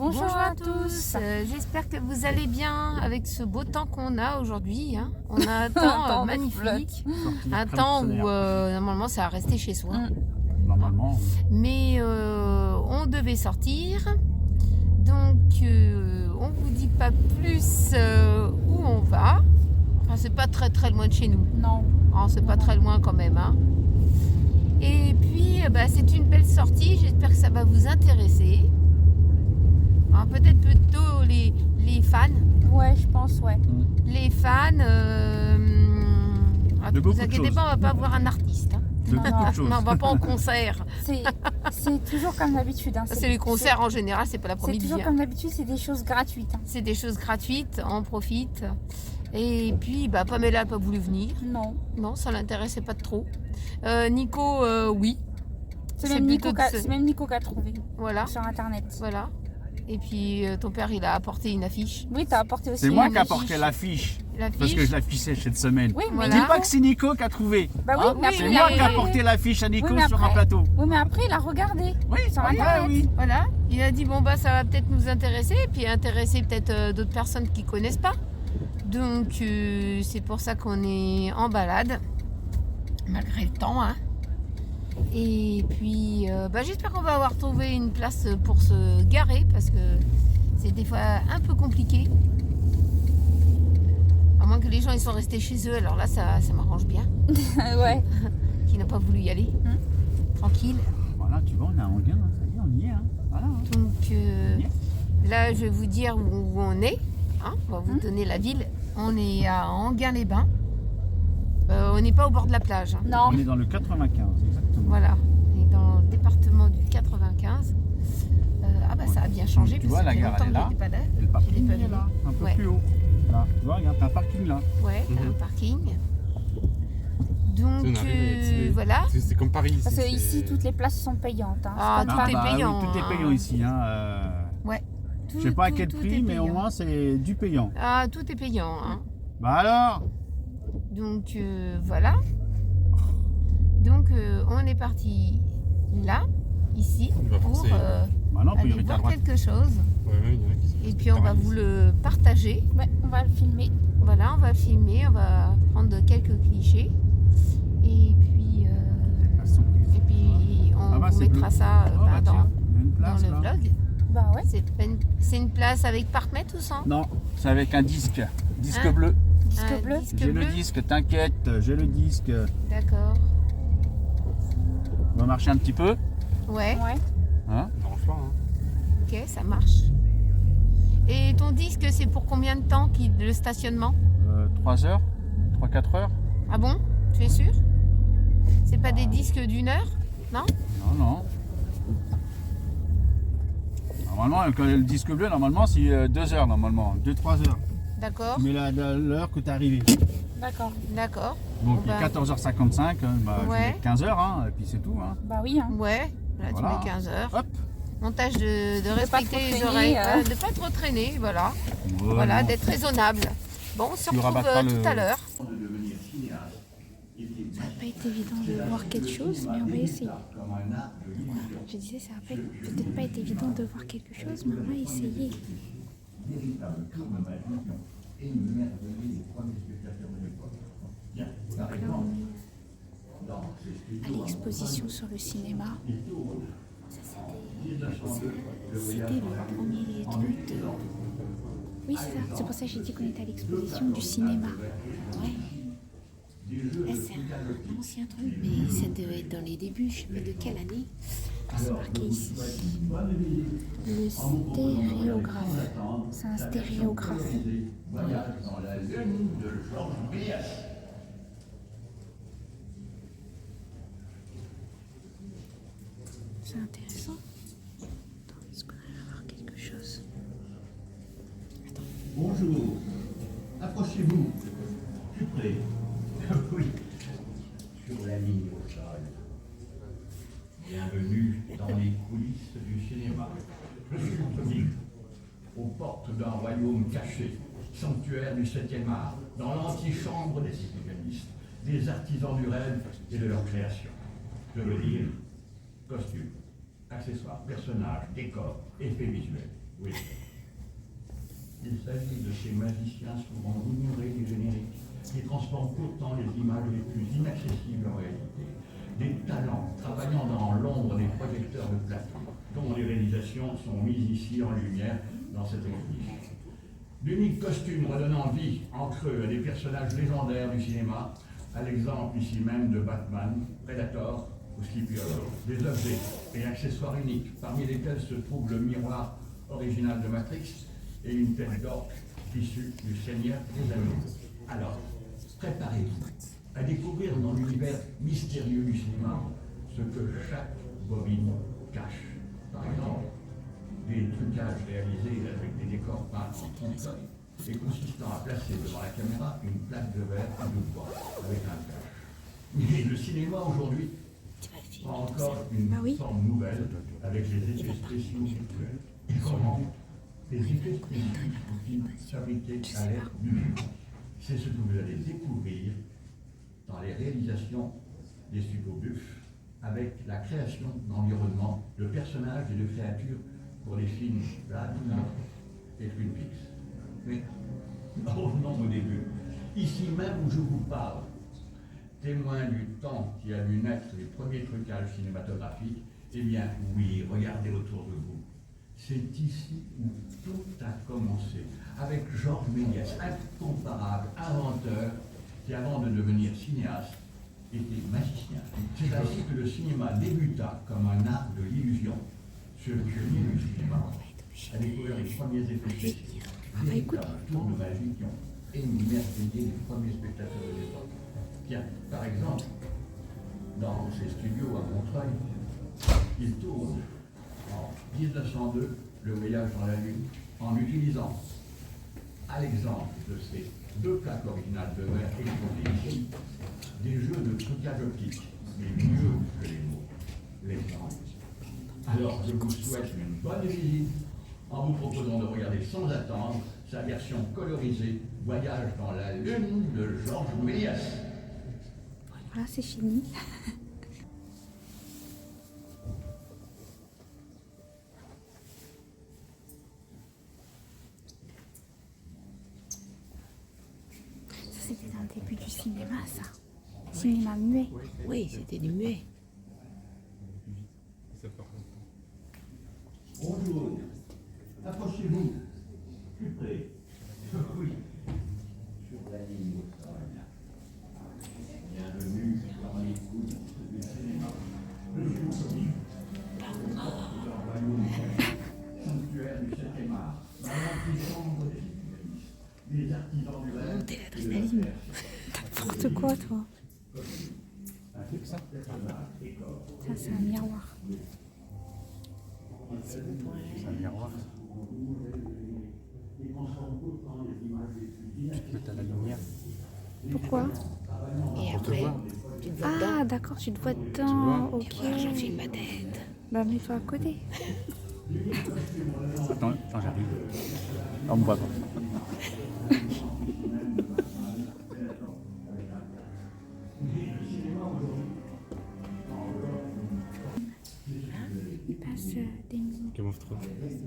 Bonjour à tous. J'espère que vous allez bien avec ce beau temps qu'on a aujourd'hui. Hein. On a un temps magnifique, un temps où normalement ça va rester chez soi. Normalement. Mais on devait sortir, donc on vous dit pas plus où on va. Enfin, c'est pas très loin de chez nous. Non. Oh, c'est pas très loin quand même. Hein. Et puis c'est une belle sortie, j'espère que ça va vous intéresser. Hein, peut-être plutôt les fans. Ouais, je pense, ouais. Les fans, ne vous inquiétez pas, on va pas voir un artiste. Hein. Non, on va pas en concert. C'est toujours comme d'habitude. Hein. C'est les concerts en général, c'est pas la première. C'est toujours comme d'habitude, c'est des choses gratuites. Hein. C'est des choses gratuites, on profite. Et puis, Pamela n'a pas voulu venir. Non. Non, ça l'intéressait pas trop. Nico, oui. C'est même Nico qui a trouvé. Voilà. Sur Internet. Voilà. Et puis, ton père, il a apporté une affiche. Oui, t'as apporté aussi. C'est moi qui ai apporté l'affiche. Parce que je l'affichais cette semaine. Oui, mais voilà. Dis pas que c'est Nico qui a trouvé. Bah oui, mais C'est après, moi qui ai apporté l'affiche à Nico sur un plateau. Oui, mais après, il a regardé. Oui, sur après, Internet. oui. Voilà. Il a dit, ça va peut-être nous intéresser. Et puis, intéresser peut-être d'autres personnes qui connaissent pas. Donc, c'est pour ça qu'on est en balade. Malgré le temps, hein. Et puis, j'espère qu'on va avoir trouvé une place pour se garer. Parce que c'est des fois un peu compliqué. À moins que les gens ils sont restés chez eux, alors là ça m'arrange bien. Ouais. Qui n'a pas voulu y aller. Tranquille. Voilà, tu vois, on est à Anguin, hein. Ça y est, on y est. Hein. Voilà, hein. Donc là, je vais vous dire où on est. Hein. On va vous donner la ville. On est à Enghien-les-Bains. On n'est pas au bord de la plage. Hein. Non. On est dans le 95, exactement. Voilà. On est dans le département du 95. Ça a bien changé. Tu vois, la gare, elle est là. Pas là. Et le parking pas il est là, un peu Ouais. plus haut. Là, tu vois, regarde, t'as un parking là. Ouais, t'as un parking. Donc voilà. C'est comme Paris ici. Parce que ici, toutes les places sont payantes. Hein. Ah, C'est comme tout est Paris. payant. Oui, tout est payant ici. Hein. Ouais. Je sais pas à quel tout prix, est mais au payant. moins c'est du payant. Ah, tout est payant. Hein. Bah alors. Donc voilà. Donc on est parti là, ici, On va pour forcer. Bah non, aller priorité à voir droite. quelque chose. Ouais, il y en a qui sont Et puis on va vous le partager. Ouais, on va le filmer. Voilà, on va filmer, on va prendre quelques clichés. Et puis, on vous mettra bleu. ça Oh, bah, dans tiens, il y a une le place, là. vlog. Bah ouais. C'est une place avec parc-mètre ou sans? Non, c'est avec un disque. Disque Hein? bleu. Disque bleu. Disque J'ai bleu. le disque, t'inquiète, j'ai le disque. D'accord. On va marcher un petit peu. Ouais. Ouais, Hein? Non, pas, hein. ok, ça marche. Et ton disque, c'est pour combien de temps le stationnement? 3 heures 3-4 heures. Ah bon? Tu es sûr? C'est pas des disques d'1 heure? Non? Non, non. Normalement, quand le disque bleu, normalement, c'est 2 heures, normalement. 2-3 heures. D'accord, Mais l'heure que tu es arrivé. D'accord. d'accord. Donc, Bon, 14h55, je Ouais. mets 15 heures, hein, et puis c'est tout. Hein. Bah oui. Hein. Ouais, là Voilà. tu mets 15 heures. Hop. Montage de respecter trop les traîner, oreilles, de pas trop traîner, voilà. Voilà, non. d'être raisonnable. Bon, on se Tu retrouve rabattras tout à l'heure. Ça va pas être évident de voir quelque chose, mais on va essayer. Je disais, ça va peut-être pas être évident de voir quelque chose, mais on va essayer. Donc là, on est à l'exposition sur le cinéma. Ça, c'était le premier truc de... Oui, c'est ça. C'est pour ça que j'ai dit qu'on était à l'exposition du cinéma. Ouais. Là, c'est un ancien truc, mais ça devait être dans les débuts, je sais pas de quelle année. C'est marqué ici. Le stéréographe. C'est un stéréographe. C'est intéressant. Attends, est-ce qu'on arrive à voir quelque chose? Bonjour, approchez-vous, plus près. Oui, sur la ligne au sol. Bienvenue dans les coulisses du cinéma. Je suis Anthony, aux portes d'un royaume caché, sanctuaire du 7e art, dans l'antichambre des spécialistes, des artisans du rêve et de leur création. Je veux dire, costumes, accessoires, personnages, décors, effets visuels. Oui. Il s'agit de ces magiciens souvent ignorés des génériques, qui transforment pourtant les images les plus inaccessibles en réalité. Des talents travaillant dans l'ombre des projecteurs de plateau, dont les réalisations sont mises ici en lumière dans cette exposition. D'uniques costumes redonnant vie en creux à des personnages légendaires du cinéma, à l'exemple ici même de Batman, Predator ou Sleepy Hollow. Des objets et accessoires uniques, parmi lesquels se trouve le miroir original de Matrix et une tête d'orque issue du Seigneur des Anneaux. Alors, préparez-vous à découvrir dans l'univers mystérieux du cinéma ce que chaque bobine cache. Par exemple, des trucages réalisés avec des décors peints en fond et consistant à placer devant la caméra une plaque de verre à deux poids avec un cache. Mais le cinéma aujourd'hui prend encore une forme nouvelle avec les effets spéciaux virtuels. Et comment les effets spéciaux fabriqués à l'aide du vivant. C'est ce que vous allez découvrir dans les réalisations des studios Buff, avec la création d'environnements, de personnages et de créatures pour les films Blade et Twin Peaks. Mais revenons au début. Ici même où je vous parle, témoin du temps qui a dû naître les premiers trucages cinématographiques, eh bien oui, regardez autour de vous. C'est ici où tout a commencé, avec Georges Méliès, incomparable inventeur, qui avant de devenir cinéaste, était magicien. C'est ainsi que le cinéma débuta comme un art de l'illusion. Ce pionnier du cinéma a découvert les premiers effets spéciaux, véritables tours de magie qui ont émerveillé les premiers spectateurs de l'époque. Tiens, par exemple, dans ses studios à Montreuil, il tourne en 1902 le voyage dans la Lune en utilisant, à l'exemple de ces deux plaques originales de verre exposées ici, des jeux de trucage optique, mais mieux que les mots, l'exemple. Alors, je vous souhaite une bonne visite en vous proposant de regarder sans attendre sa version colorisée Voyage dans la Lune de Georges Méliès. Voilà, c'est fini. Ça, c'était dans le début du cinéma, ça. Cinéma muet. Oui, c'était du muet. Bonjour, approchez-vous, plus près. Oui, sur la ligne au sol. Bienvenue dans les coulisses du cinéma. Le film dans un royaume sanctuaire du 7e art, dans l'antichambre des spécialistes, des artisans du rêve. T'es l'adrénaline. N'importe quoi, toi. Ça, c'est un miroir. C'est un miroir. Tu te mets à la lumière. Pourquoi? Et après, tu te vois dedans. Ah, d'accord, tu te vois dedans. Ok. Et moi, j'enfile ma tête. Bah, mets-toi à côté. Attends, j'arrive. On me voit pas. Il passe des Game of Thrones.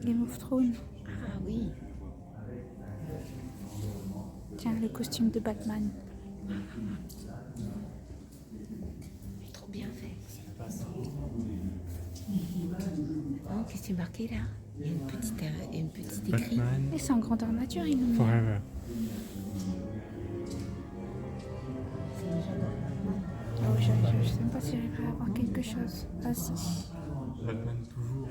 Game of Thrones. Ah oui. Tiens, le costume de Batman. Trop bien fait. Oh, qu'est-ce que c'est marqué là? Une petite écrit. Et c'est en grandeur nature, il nous met. Forever. Oh, je sais même pas si j'arriverai à avoir quelque chose. Ah si. Batman toujours.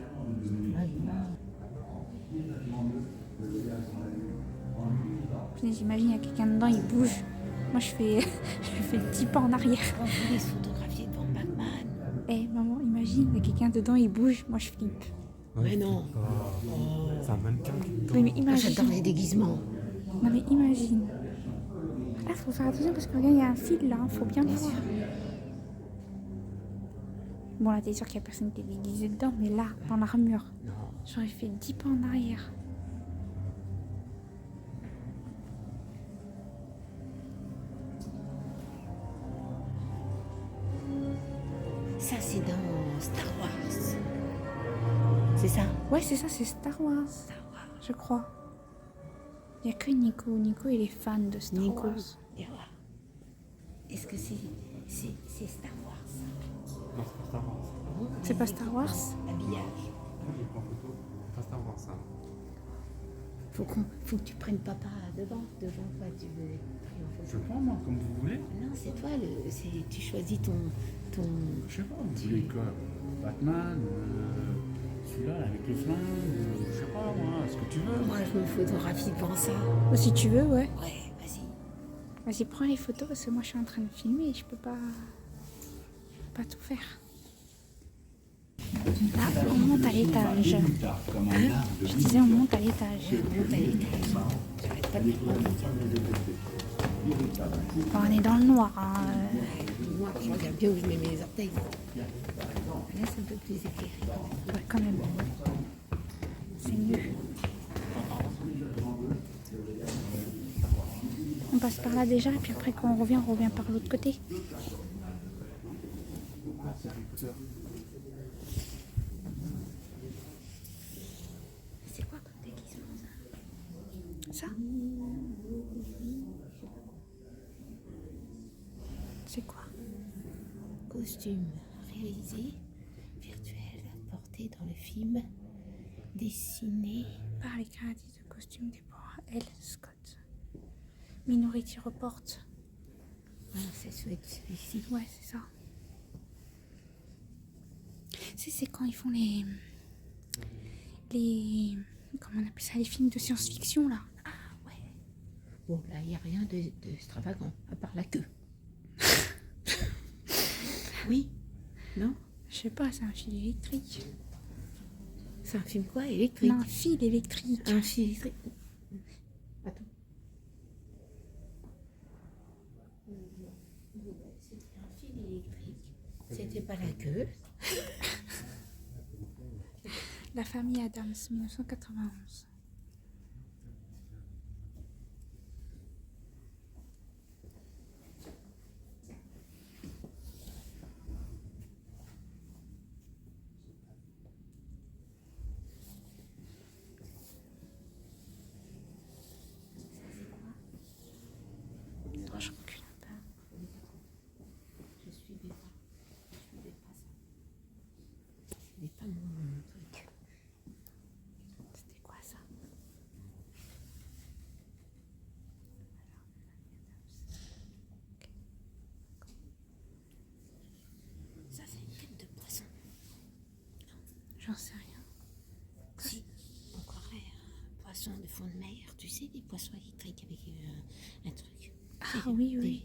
J'imagine, il y a quelqu'un dedans, il bouge. Moi, je fais 10 pas en arrière. Quand vous voulez se photographier devant Batman. Eh, maman, imagine, il y a quelqu'un dedans, il bouge. Moi, je flippe. Mais non. C'est un mannequin qui est dedans. Oui, mais Moi, imagine. j'adore les déguisements. Non, mais imagine. Ah, faut faire attention parce que regarde, il y a un fil là, faut bien le voir. Bon, là, t'es sûr qu'il y a personne qui est déguisé dedans, mais là, dans l'armure, Non. j'aurais fait 10 pas en arrière. Ça, c'est dans Star Wars. C'est ça? Ouais, c'est ça, c'est Star Wars. Star Wars. je crois. Il n'y a que Nico. Nico, il est fan de Star Nico. Wars. Viens voir. Est-ce que c'est Star Wars? Non, c'est pas Star Wars. C'est pas Star Wars? Habillage. Je prends photo. Pas Star Wars, ça. Faut que tu prennes papa devant quoi, tu veux pris en Je photo. prends moi, comme vous voulez. Non, c'est toi, tu choisis ton... Je sais pas, vous voulez quoi? Batman, celui-là là, avec le flingue, je sais pas moi, ce que tu veux. Moi, je me photographie devant ça. Si tu veux, ouais. Ouais, vas-y. Vas-y, prends les photos parce que moi je suis en train de filmer et je peux pas tout faire. Là, on monte à l'étage. Je disais, on monte à l'étage. J'arrête pas de prendre. Enfin, on est dans le noir. Hein. Moi, je regarde bien où je mets mes orteils. Là, c'est un peu plus éclairé. Ouais, quand même. C'est mieux. On passe par là déjà et puis après quand on revient par l'autre côté. C'est quoi comme déguisement ça? Ça? C'est quoi? Costume réalisé, virtuel, porté dans le film, dessiné. Par les créatifs de costumes Deborah L. Scott. Minority Report. Voilà, c'est celui-ci. Ouais, c'est ça. C'est quand ils font les... Comment on appelle ça? Les films de science-fiction, là. Ah ouais. Bon, là, il n'y a rien de extravagant, à part la queue. Oui? Non? Je sais pas, c'est un fil électrique. C'est un film quoi? Électrique? Non, un fil électrique. Un fil électrique. Attends. C'était un fil électrique. C'était pas la queue. La famille Adams, 1991. Attends, je recule un peu. Je suivais pas ça. C'était pas mon truc. C'était quoi ça? Ça, c'est une tête de poisson. J'en sais rien. Si, on croirait un poisson de fond de mer. Tu sais, des poissons électriques avec un truc. Ah oui, oui.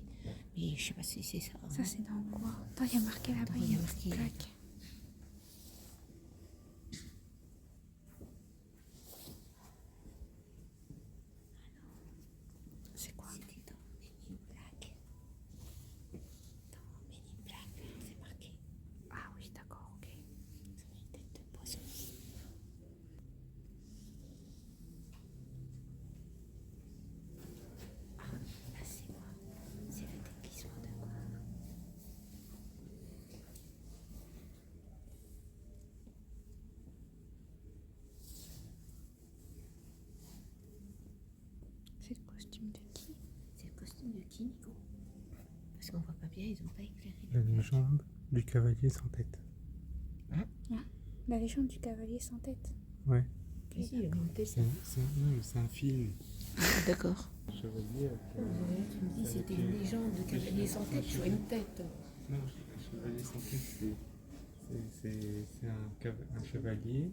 Mais je sais pas si c'est ça. Ça, c'est dans quoi? Attends, il y a marqué là-bas. Il y a marqué. Clac. C'est quoi? C'était dans Men in Black. Dans Men in Black, c'est marqué. Ah oui, d'accord, ok. C'est une tête de poisson. Ah, là, c'est quoi? C'est le déguisement de quoi? C'est le costume de qui? C'est le costume de qui, Nico? Parce qu'on voit pas bien, ils ont pas éclairé. La légende du cavalier sans tête. La légende du cavalier sans tête. Ouais. Si, il y avait une tête. C'est un film. Ah, d'accord. Chevalier. Tu me dis, c'était une légende de cavalier sans tête, je vois une tête. Non, un chevalier sans tête, c'est un chevalier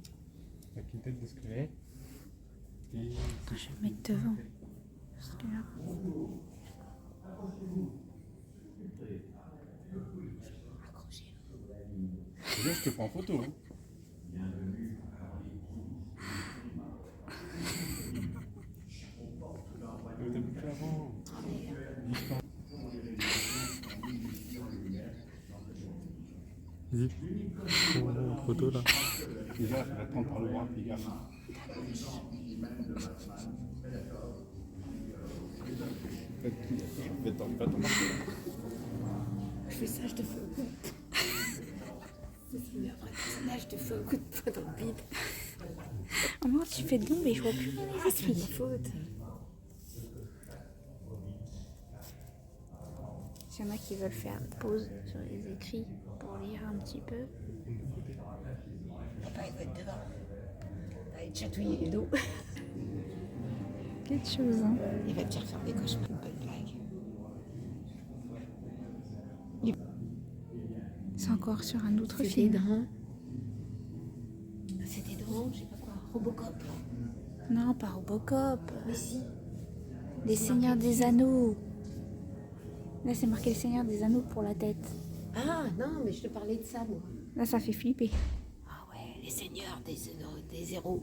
avec une tête de squelette. Et Je vais me mettre devant. Celui-là. Accroché. C'est bien, je te prends en photo. Hein. t'as plus fait avant. Vas-y, prends une photo là. Déjà, je vais prendre par le bras, les gars. Je fais ça, je te fais au coup. C'est un vrai personnage, je te fais un coup de poing dans le bide. Moi, tu fais de l'ombre et je vois plus les C'est ma écrits. faute. S'il y en a qui veulent faire pause sur les écrits pour lire un petit peu. Papa, il va être devant. Il va être chatouillé les dos. Quelque chose, hein. Il va te faire des cauchemars. Une bonne blague. C'est encore sur un autre C'était film. dans, je sais pas quoi, Robocop. Non, pas Robocop. Mais si. Les Seigneurs des Anneaux. Là, c'est marqué le Seigneur des Anneaux pour la tête. Ah non, mais je te parlais de ça, moi. Là, ça fait flipper. Ah ouais, les seigneurs des héros.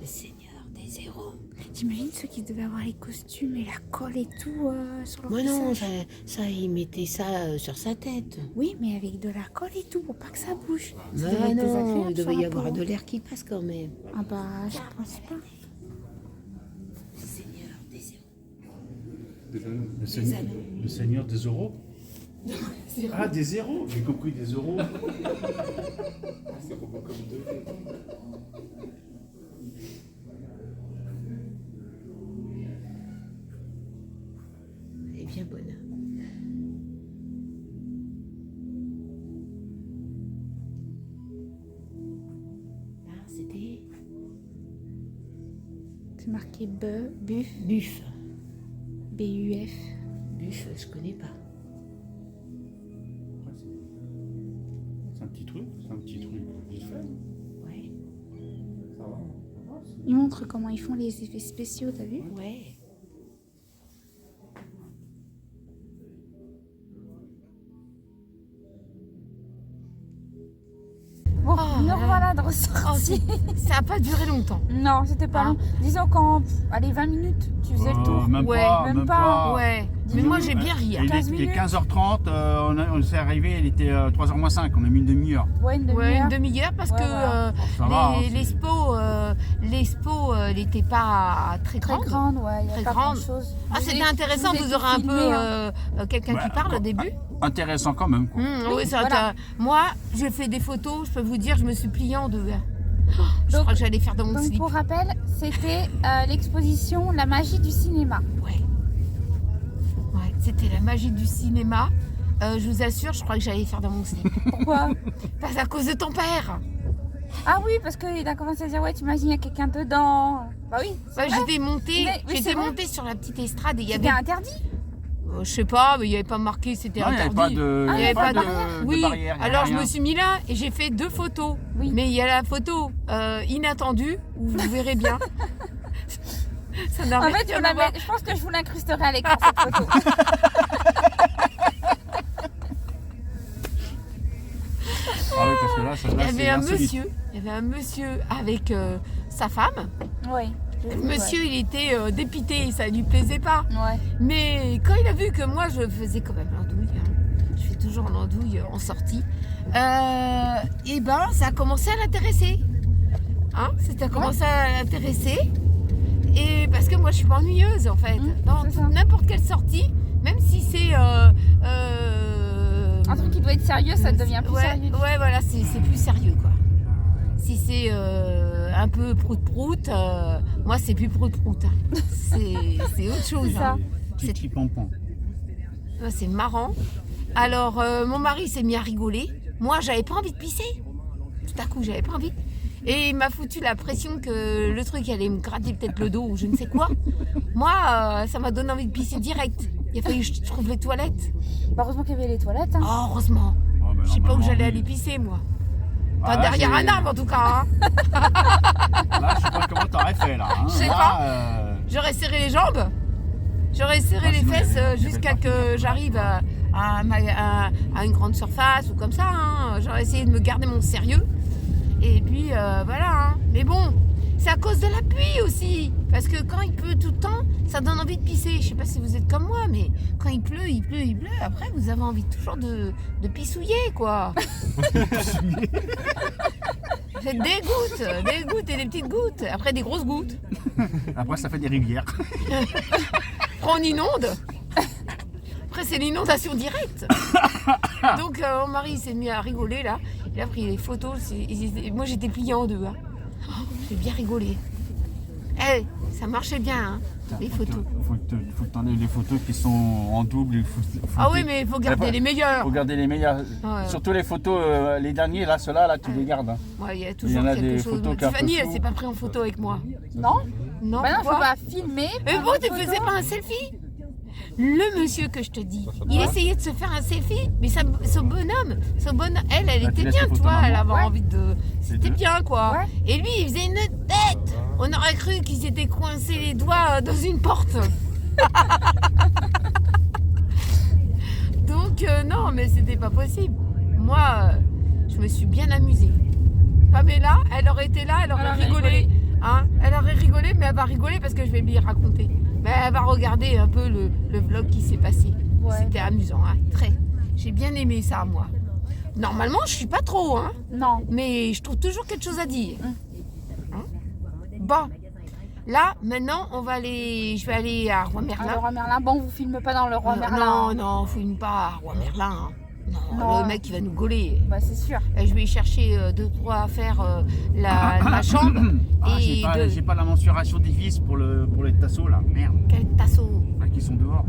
Les seigneurs des héros. T'imagines ceux qui devaient avoir les costumes et la colle et tout sur leur Moi non, visage. ça, il mettait ça sur sa tête. Oui, mais avec de la colle et tout pour pas que ça bouge. Ça devait Ah être non, désagréable il devait sur y la avoir peau. de l'air qui passe quand même. Ah bah, je pense pas. Les seigneurs des héros. Le seigneur des euros. Ah, des zéros. J'ai compris des euros. C'est Robocop 2. Elle est bien bonne. Là, c'était C'est marqué Buff, Buff. B-U-F. Buff, je connais pas. C'est un petit truc. C'est un petit truc vite fait. Ouais, Ça va. Ils montrent comment ils font les effets spéciaux, t'as vu? ouais. Bon, Oh nous là là. revoilà de Oh, ressortie. ça a pas duré longtemps. Non, c'était pas Ah. long. Disons qu'en allez, 20 minutes, tu faisais le tour. Même Ouais, pas, même même pas. pas. Ouais, mais moi j'ai bien ri. hein. Il 15 était minutes. 15h30, on s'est arrivé, il était 3h moins 5, on a mis une demi-heure. Ouais, une Ouais, une demi-heure. demi-heure parce Ouais, que voilà. Ça va, hein, l'expo, elle n'était pas très Très grande. grande, ouais, il n'y Très avait pas grande. grand-chose. Ah, Je c'était vous ai- intéressant, je ai vous tout aurez un peu filmé, hein. quelqu'un qui Ouais, parle au début. Intéressant quand même, quoi. Oui, ça, voilà. moi, j'ai fait des photos, je peux vous dire, je me suis pliée en deux. Je Donc- crois que j'allais faire dans mon Donc slip. pour rappel, c'était l'exposition La magie du cinéma. Ouais. Ouais, c'était la magie du cinéma. Je vous assure, je crois que j'allais faire dans mon slip. Pourquoi? Pas à cause de ton père. Ah oui, parce qu'il a commencé à dire ouais, t'imagines, il y a quelqu'un dedans. Bah oui, Bah, j'étais montée, Mais- oui, j'étais c'est vrai. montée sur la petite estrade et il y c'était avait, interdit. je sais pas, mais il n'y avait pas marqué, c'était Non, il n'y avait interdit. pas de, Ah, il y avait pas de Oui, barrière. il y avait alors je rien. me suis mis là et j'ai fait 2 photos. Oui. Mais il y a la photo inattendue où vous verrez bien. Ça n'a En rien fait, à voir. je pense que je vous l'incrusterai à l'écran cette photo. Ah oui, parce que là, ça Il y là, avait c'est un insolite. monsieur avec sa femme. Oui. Le monsieur, il était dépité, ça lui plaisait pas. Ouais. Mais quand il a vu que moi, je faisais quand même l'andouille, je fais toujours l'andouille en sortie, et ben, ça a commencé à l'intéresser. Hein, ça a commencé à l'intéresser. Et parce que moi, je suis pas ennuyeuse, en fait. Dans c'est ça. n'importe quelle sortie, même si c'est... Un truc qui doit être sérieux, ça devient plus ouais, sérieux. ouais, voilà, c'est plus sérieux, quoi. Si c'est un peu prout-prout, moi, c'est plus prout-prout. Hein. C'est autre chose. C'est ça. hein. Petit chipampon. Ouais, c'est marrant. Alors, mon mari s'est mis à rigoler. Moi, j'avais pas envie de pisser. Tout à coup, j'avais pas envie. Et il m'a foutu la pression que le truc allait me gratter peut-être le dos ou je ne sais quoi. Moi, ça m'a donné envie de pisser direct. Il a fallu que je trouve les toilettes. Bah, heureusement qu'il y avait les toilettes. Hein. Oh, heureusement. Oh, ben, Je sais pas où normalement, j'allais oui. aller pisser, moi. Ah, Pas là, derrière c'est- un arbre, en tout cas. Hein. Là, je sais pas comment t'aurais fait, là. Hein. Je sais Là, pas. J'aurais serré les jambes. J'aurais serré Ah, les sinon, fesses il y avait jusqu'à le que parking. j'arrive à une grande surface ou comme ça. Hein. J'aurais essayé de me garder mon sérieux. Et puis voilà. Hein. Mais bon, c'est à cause de la pluie aussi. Parce que quand il pleut tout le temps, ça donne envie de pisser. Je sais pas si vous êtes comme moi, mais quand il pleut. Après, vous avez envie toujours de pissouiller, quoi. Faites des gouttes et des petites gouttes. Après, des grosses gouttes. Après, ça fait des rivières. Après, on inonde. Après, c'est l'inondation directe. Donc, mon mari s'est mis à rigoler là. Il a pris les photos. Moi, j'étais pliée en deux. Hein. J'ai bien rigolé. Eh, ça marchait bien, hein, les photos. Faut que t'en aies les photos qui sont en double. Ah oui, mais il faut garder les meilleures. Faut garder les meilleures. Ouais. Surtout les photos, les derniers, là, ceux-là, là, tu les gardes. Hein. Ouais, il y a Il y toujours en a quelque des chose. photos qui un peu Tiffany, elle flous. s'est pas prise en photo avec moi. Non Non, Bah non, faut pourquoi pas filmer. Mais prendre bon, une tu photo. faisais pas un selfie? Le monsieur que je te dis, il essayait de se faire un selfie, mais ce bonhomme, elle Bah, tu était laisses bien, les tu photos vois, maintenant. elle avait Ouais. envie de... C'était deux. bien, quoi. Ouais. Et lui, il faisait une tête. On aurait cru qu'il s'était coincé les doigts dans une porte. Donc, non, mais c'était pas possible. Moi, je me suis bien amusée. Pamela, elle aurait été là, elle aurait rigolé. Hein, elle aurait rigolé, mais elle va rigoler parce que je vais lui raconter. Mais elle va regarder un peu le vlog qui s'est passé. Ouais. C'était amusant, hein, très. J'ai bien aimé ça, moi. Normalement, je suis pas trop, hein, Non. mais je trouve toujours quelque chose à dire. Hein. Bon, là, maintenant, je vais aller à Roi Ah, le Merlin. roi Merlin. Bon, vous filmez pas dans le roi Merlin. Non, filme pas à Roi Merlin. Hein. Non, Non. le mec, il va nous gauler. Bah, c'est sûr. Et je vais chercher 2-3 affaires, la chambre. Ah, et j'ai pas la mensuration des vis pour les tasseaux, là. Merde. Quel tasseau? Ah, qui sont dehors.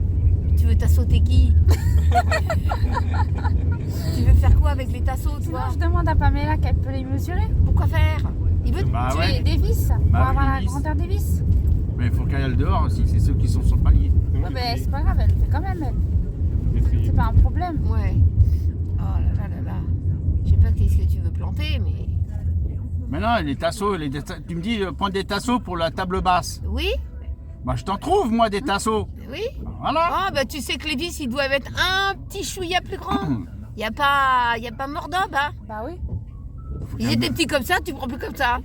Tu veux tassauter qui? Tu veux faire quoi avec les tasseaux, Sinon, toi? je demande à Pamela qu'elle peut les mesurer. Pourquoi faire? Il veut Bah Tu ouais. des vis pour Bah oui, avoir des la vis. grandeur des vis. Mais il faut qu'elle aille dehors aussi, c'est ceux qui sont sur le palier. Ouais, mais c'est pas grave, elle le fait quand même, elle. Des triers. C'est pas un problème. Ouais. Oh là là là là. Je sais pas qu'est-ce que tu veux planter, mais... Mais non, les tasseaux, tu me dis, prends des tasseaux pour la table basse. Oui? Bah, je t'en trouve, moi, des tasseaux. Oui? Voilà. Ah, bah tu sais que les vis, ils doivent être un petit chouïa plus grands. Il n'y a pas Mordob, hein? Bah oui. Ils étaient petits comme ça, tu prends plus comme ça.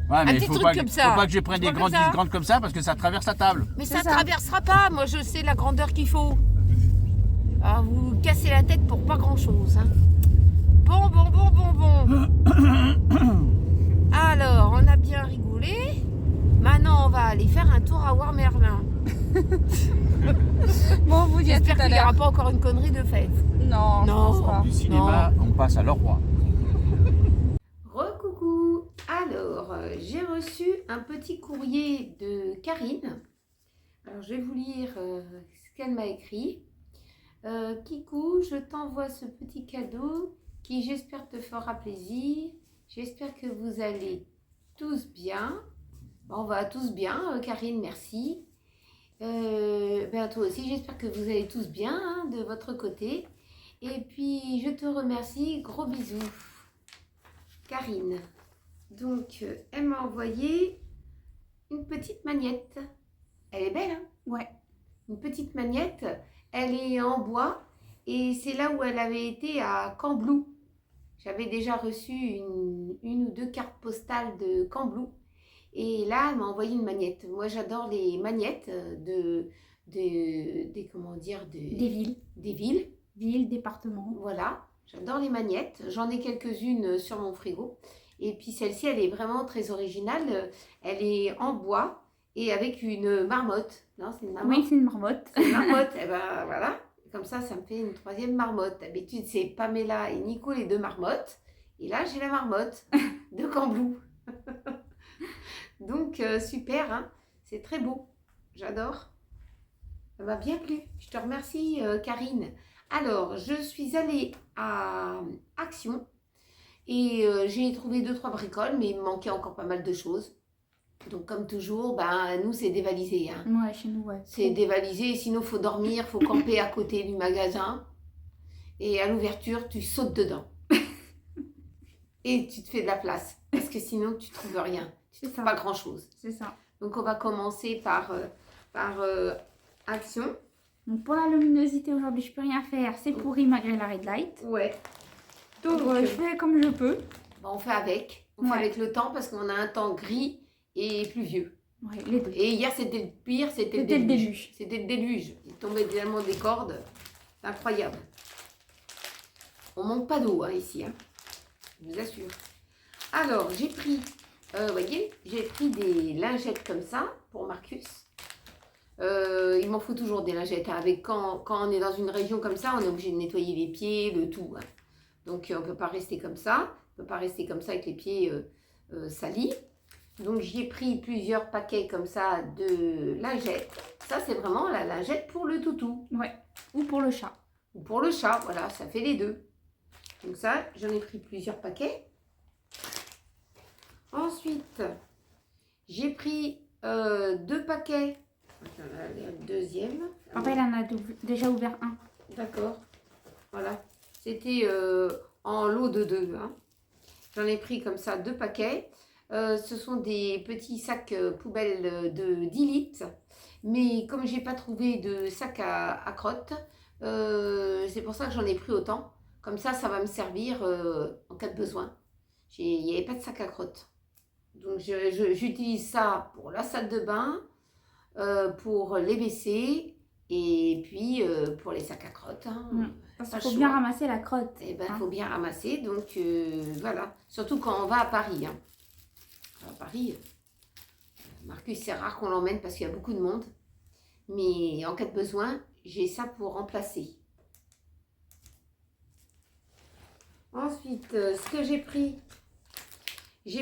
Ouais, mais petit faut truc pas, comme faut ça. pas que je prenne des Pas comme grandes ça. vis grandes comme ça parce que ça traverse la table. Mais C'est ça ça. traversera pas, moi je sais la grandeur qu'il faut. Ah, vous vous cassez la tête pour pas grand chose. Hein. Bon. Alors, on a bien rigolé. Maintenant, on va aller faire un tour à Roi Merlin. Bon, on vous dit à tout J'espère à qu'il n'y aura l'heure. pas encore une connerie de fête. Non, je Non. pense pas. Du cinéma, on passe à Leroy. Recoucou. Alors, j'ai reçu un petit courrier de Karine. Alors, je vais vous lire ce qu'elle m'a écrit. Kikou, je t'envoie ce petit cadeau qui, j'espère, te fera plaisir. J'espère que vous allez tous bien. Bon, on va tous bien, Karine, merci. Toi aussi, j'espère que vous allez tous bien hein, de votre côté. Et puis, je te remercie. Gros bisous. Karine. Donc, elle m'a envoyé une petite magnette. Elle est belle, hein? Ouais. Une petite magnette. Elle est en bois et c'est là où elle avait été à Camblou. J'avais déjà reçu une ou deux cartes postales de Camblou. Et là, elle m'a envoyé une magnette. Moi, j'adore les magnettes Des villes. des villes. Ville, département. Voilà, j'adore les magnettes. J'en ai quelques-unes sur mon frigo. Et puis celle-ci, elle est vraiment très originale. Elle est en bois et avec une marmotte. Non, c'est une marmotte. Oui, c'est une marmotte. C'est une marmotte. Et ben voilà. Comme ça me fait une troisième marmotte. D'habitude, c'est Pamela et Nico, les deux marmottes. Et là, j'ai la marmotte de Camblou. Donc, super, hein. C'est très beau. J'adore. Ça m'a bien plu. Je te remercie, Karine. Alors, je suis allée à Action et j'ai trouvé 2-3 bricoles, mais il me manquait encore pas mal de choses. Donc, comme toujours, nous, c'est dévalisé. Hein. Ouais, chez nous, ouais. C'est dévalisé, sinon, il faut dormir, il faut camper à côté du magasin. Et à l'ouverture, tu sautes dedans. Et tu te fais de la place, parce que sinon, tu ne trouves rien. Tu ne C'est trouves ça. pas grand-chose. C'est ça. Donc, on va commencer par Action. Donc pour la luminosité aujourd'hui, je peux rien faire. C'est pourri malgré la red light. Ouais. Donc Donc, je fais comme je peux. on fait avec. On fait Ouais. avec le temps parce qu'on a un temps gris et pluvieux. Ouais, les deux. Et hier, c'était le pire, c'était le C'était le déluge. déluge. C'était le déluge. Il tombait tellement des cordes. C'est incroyable. On manque pas d'eau hein, ici, hein. Je vous assure. Alors, j'ai pris, voyez, j'ai pris des lingettes comme ça pour Marcus. Il m'en faut toujours des lingettes. Hein. Quand on est dans une région comme ça, on est obligé de nettoyer les pieds, le tout. Hein. Donc, on ne peut pas rester comme ça. On ne peut pas rester comme ça avec les pieds salis. Donc j'y ai pris plusieurs paquets comme ça de lingettes. Ça c'est vraiment la lingette pour le toutou. Ouais. Ou pour le chat. Ou pour le chat, voilà, ça fait les deux. Donc ça, j'en ai pris plusieurs paquets. Ensuite, j'ai pris 2 paquets. Attends, là, le deuxième. Papa, il en a déjà ouvert un. D'accord. Voilà. C'était en lot de 2. Hein. J'en ai pris comme ça 2 paquets. Ce sont des petits sacs poubelles de 10 litres. Mais comme j'ai pas trouvé de sac à crottes, c'est pour ça que j'en ai pris autant. Comme ça va me servir en cas de besoin. Il n'y avait pas de sac à crottes. Donc j'utilise ça pour la salle de bain, pour les WC et puis pour les sacs à crottes. Hein. Parce Pas qu'il faut le bien choix. ramasser la crotte. Eh ben, hein. faut bien ramasser. Donc voilà. Surtout quand on va à Paris. Hein. À Paris, Marcus, c'est rare qu'on l'emmène parce qu'il y a beaucoup de monde. Mais en cas de besoin, j'ai ça pour remplacer. Ensuite, ce que j'ai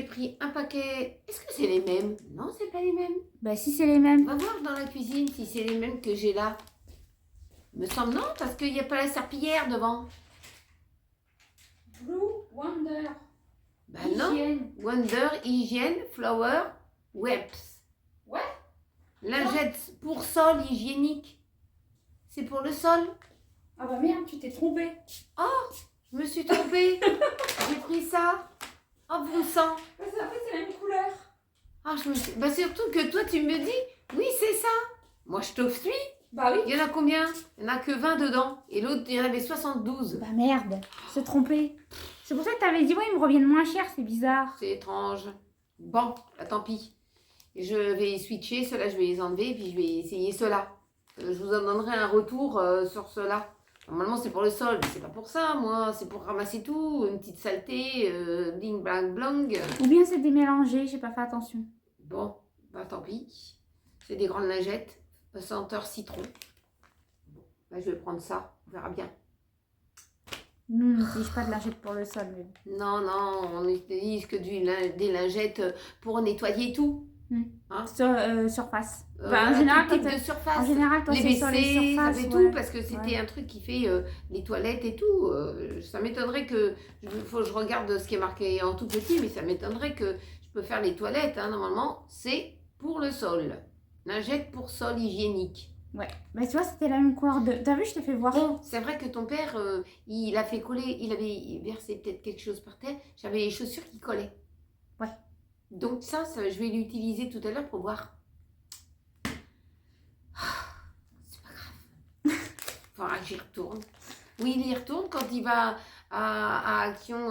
pris un paquet. Est-ce que c'est les mêmes? Non, c'est pas les mêmes. Bah si c'est les On mêmes. va voir dans la cuisine si c'est les mêmes que j'ai là. Me semble non, parce qu'il n'y a pas la serpillière devant. Blue Wonder. Bah non. Wonder, hygiène, flower, webs. Ouais. Lingette pour sol hygiénique. C'est pour le sol. Ah bah merde, tu t'es trompée. Je me suis trompée. J'ai pris ça. Oh bon sang. Parce qu'en fait, c'est la même couleur. Ah, bah surtout que toi tu me dis, oui c'est ça. Moi je t'offre lui. Bah oui. Il y en a combien? Il y en a que 20 dedans. Et l'autre il y en avait 72. Bah merde, c'est trompé. C'est pour ça que t'avais dit, ouais, ils me reviennent moins cher, c'est bizarre. C'est étrange. Bon, bah, tant pis. Je vais switcher, ceux-là je vais les enlever, puis je vais essayer ceux-là. Je vous en donnerai un retour sur ceux-là. Normalement c'est pour le sol, mais c'est pas pour ça, moi. C'est pour ramasser tout, une petite saleté, bling blang blang. Ou bien c'est démélangé, j'ai pas fait attention. Bon, bah tant pis. C'est des grandes lingettes, senteur citron. Bon, bah, je vais prendre ça, on verra bien. Nous, on n'utilise pas de lingette pour le sol. Mais... Non, non, on n'utilise que des lingettes pour nettoyer tout. Surface. Bah, en général, tout type quand de surface. en général, quand les c'est sur les WC, ça surfaces, fait ouais. tout, parce que c'était Ouais. un truc qui fait les toilettes et tout. Ça m'étonnerait que, je regarde ce qui est marqué en tout petit, mais ça m'étonnerait que je peux faire les toilettes. Hein, normalement, c'est pour le sol. Lingette pour sol hygiénique. Ouais. Bah, tu vois, c'était la même couleur de... T'as vu, je t'ai fait voir. Bon, c'est vrai que ton père, il a fait coller, il avait versé peut-être quelque chose par terre. J'avais les chaussures qui collaient. Ouais. Donc ça, je vais l'utiliser tout à l'heure pour voir. C'est pas grave. Faudra que j'y retourne. Oui, il y retourne quand il va à Action.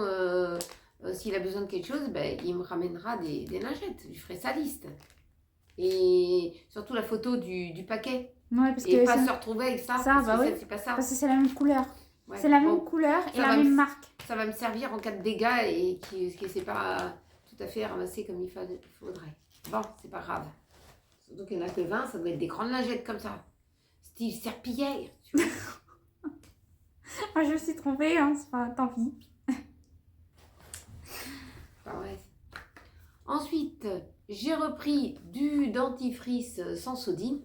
S'il a besoin de quelque chose, ben, il me ramènera des lingettes. Je ferai sa liste. Et surtout la photo du paquet. Ouais, parce Et que pas c'est- se retrouver avec ça. ça, parce bah que oui. c'est pas ça. parce que c'est la même couleur. Ouais, C'est la bon. même couleur et Ça la va même me- marque. Ça va me servir en cas de dégâts et qui ne s'est pas tout à fait ramassé comme il faudrait. Bon, c'est pas grave. Surtout qu'il n'y en a que 20, ça doit être des grandes lingettes comme ça. Style serpillière, tu vois. Moi, je me suis trompée, hein, c'est pas... tant pis. Enfin, ouais. Ensuite, j'ai repris du dentifrice sans sodine.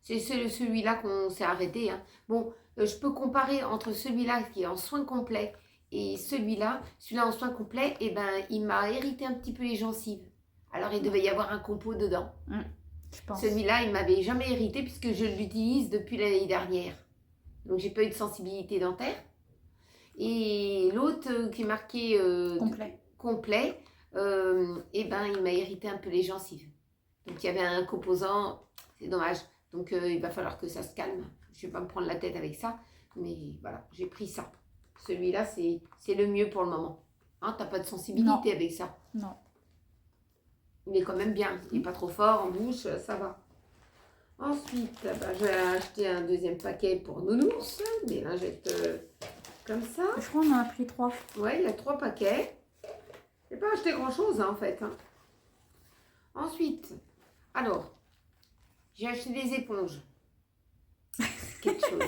C'est celui-là qu'on s'est arrêté. Hein. Bon, je peux comparer entre celui-là qui est en soins complets et celui-là. Celui-là en soins complets, eh ben, il m'a irrité un petit peu les gencives. Alors, il devait y avoir un compo dedans. Je pense. Celui-là, il m'avait jamais irrité puisque je l'utilise depuis l'année dernière. Donc, j'ai pas eu de sensibilité dentaire. Et l'autre qui est marqué complet, eh ben, il m'a irrité un peu les gencives. Donc, il y avait un composant, c'est dommage. Donc, il va falloir que ça se calme. Je vais pas me prendre la tête avec ça. Mais voilà, j'ai pris ça. Celui-là, c'est le mieux pour le moment. Hein, t'as pas de sensibilité avec ça. Non. Il est quand même bien. Il n'est pas trop fort en bouche, ça va. Ensuite, bah, j'ai acheté un deuxième paquet pour Nounours. Des lingettes comme ça. Je crois qu'on en a pris 3. Ouais, il y a 3 paquets. J'ai pas acheté grand-chose en fait. Hein. Ensuite, alors, j'ai acheté des éponges. Quelque chose.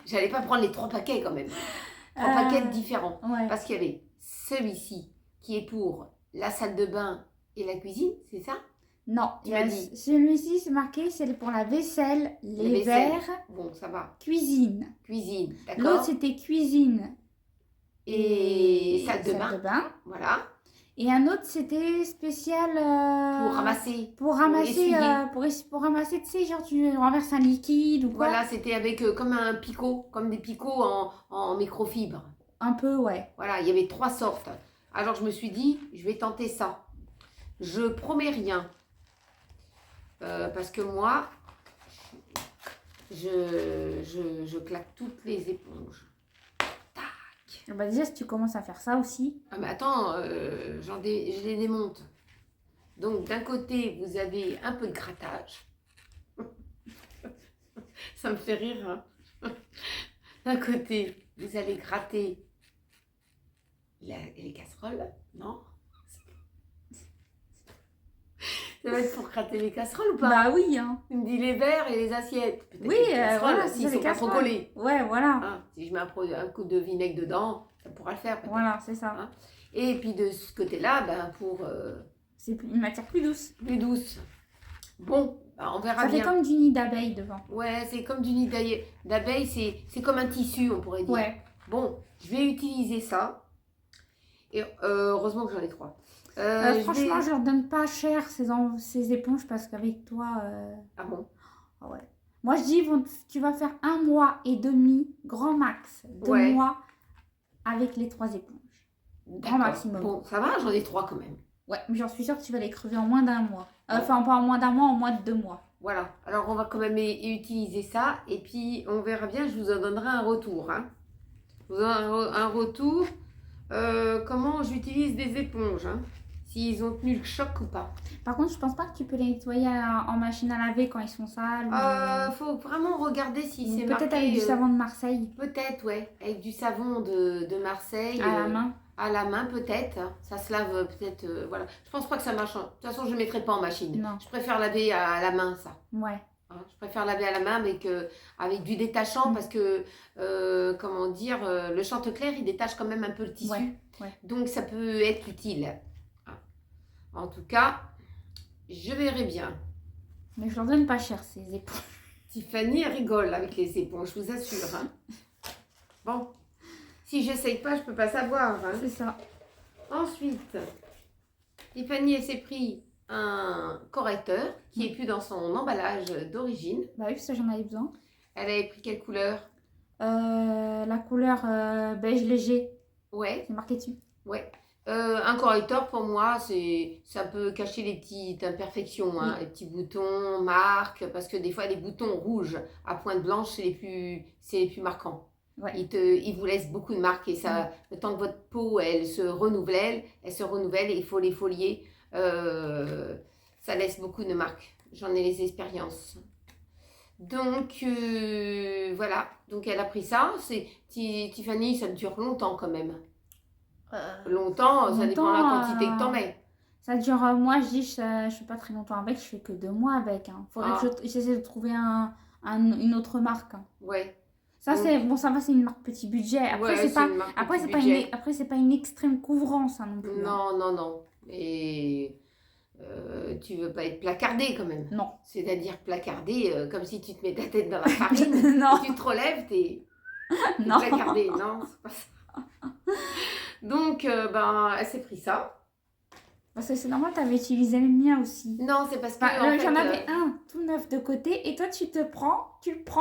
J'allais pas prendre les 3 paquets quand même. 3 paquets différents. Ouais. Parce qu'il y avait celui-ci qui est pour la salle de bain Et la cuisine, c'est ça? Non, Tu m'as dit. celui-ci, c'est marqué, c'est pour la vaisselle, les vaisselle. verres, Bon, ça va. cuisine. Cuisine, d'accord. L'autre, c'était cuisine Et salle de bain. Voilà. Et un autre, c'était spécial Pour ramasser. pour ramasser, essuyer. pour ramasser, tu sais, genre tu renverses un liquide ou quoi. Voilà, c'était avec comme un picot, comme des picots en microfibre. Un peu, ouais. Voilà, il y avait 3 sortes. Alors je me suis dit, je vais tenter ça. Je promets rien. Parce que moi, je claque toutes les éponges. Bah déjà, si tu commences à faire ça aussi. Ah mais attends, je les démonte. Donc d'un côté, vous avez un peu de grattage. Ça me fait rire. Hein. D'un côté, vous allez gratter les casseroles, non? Ça va être pour gratter les casseroles ou pas? Bah oui, hein. Tu me dis les verres et les assiettes. Peut-être Oui, les casseroles, voilà, s'ils c'est sont les pas trop casseroles. collés. Ouais, voilà. Hein, si je mets un coup de vinaigre dedans, ça pourra le faire. peut-être. Voilà, c'est ça. Hein. Et puis de ce côté-là, ben, pour C'est une matière plus douce. plus douce. Bon, ben, on verra Ça fait bien. comme du nid d'abeille devant. Ouais, c'est comme du nid d'abeille, c'est comme un tissu, on pourrait dire. Ouais. Bon, je vais utiliser ça. Et heureusement que j'en ai 3. Je Franchement, vais- je leur donne pas cher ces éponges parce qu'avec toi. Ah bon? Ah ouais. Moi, je dis, tu vas faire 1 mois et demi, grand max, 2 Ouais. mois avec les 3 éponges. D'accord. maximum. Bon, ça va, j'en ai 3 quand même. Ouais, mais j'en suis sûre que tu vas les crever en moins d'1 mois. Enfin, pas en moins d'1 mois, en moins de 2 mois. Voilà, alors on va quand même utiliser ça et puis on verra bien, je vous en donnerai un retour. Hein. Je vous donnerai un retour, comment j'utilise des éponges, hein. S'ils ont tenu le choc ou pas. Par contre, je pense pas que tu peux les nettoyer en machine à laver quand ils sont sales. ou- Faut vraiment regarder si ou c'est marqué. peut-être avec du savon de Marseille Peut-être, ouais, avec du savon de Marseille. à la main. À la main peut-être, ça se lave peut-être, voilà. Je pense pas que ça marche. De toute façon, je ne mettrai pas en machine. Non. Je préfère laver à la main, ça. Ouais. Hein, je préfère laver à la main avec du détachant parce que, comment dire, le Chantecler, il détache quand même un peu le tissu. Ouais, ouais. Donc, ça peut être utile. Hein. En tout cas, je verrai bien. Mais je leur donne pas cher ces éponges. Tiffany elle rigole avec les éponges, je vous assure. Hein. Bon, si j'essaye pas, je peux pas savoir. Hein. C'est ça. Ensuite, Tiffany, elle s'est pris un correcteur qui est plus dans son emballage d'origine. Bah oui, ça j'en avais besoin. Elle avait pris quelle couleur? La couleur beige léger, Ouais, c'est marqué dessus. ouais. Un correcteur, pour moi, ça peut cacher les petites imperfections, hein, les petits boutons, marques, parce que des fois, les boutons rouges à pointe blanche, c'est les plus marquants. Ouais. Ils vous laissent beaucoup de marques et ça, le temps que votre peau, elle se renouvelle et il faut les folier. Ça laisse beaucoup de marques. J'en ai les expériences. Donc, voilà. Donc, elle a pris ça. Tiffany, ça dure longtemps quand même. Longtemps, ça dépend de la quantité que t'en mets. Ça dure, moi je dis, je fais pas très longtemps avec, je fais que 2 mois avec. Hein. Faudrait que j'essaie de trouver une autre marque. Hein. Ouais. Ça, Donc- c'est bon, ça va, c'est une marque petit budget. Après, Ouais, c'est pas, une marque après, petit c'est pas budget. après, c'est pas une extrême couvrance hein, non plus. hein. Non, non, non. Et tu veux pas être placardé quand même. Non. C'est-à-dire placardé comme si tu te mets ta tête dans la farine. Non. Tu te relèves, t'es Non. placardé. Non, c'est pas ça. Donc, elle s'est pris ça. Parce que c'est normal, t'avais utilisé le mien aussi. Non, c'est parce que. Enfin, en fait, j'en avais un tout neuf de côté et toi tu le prends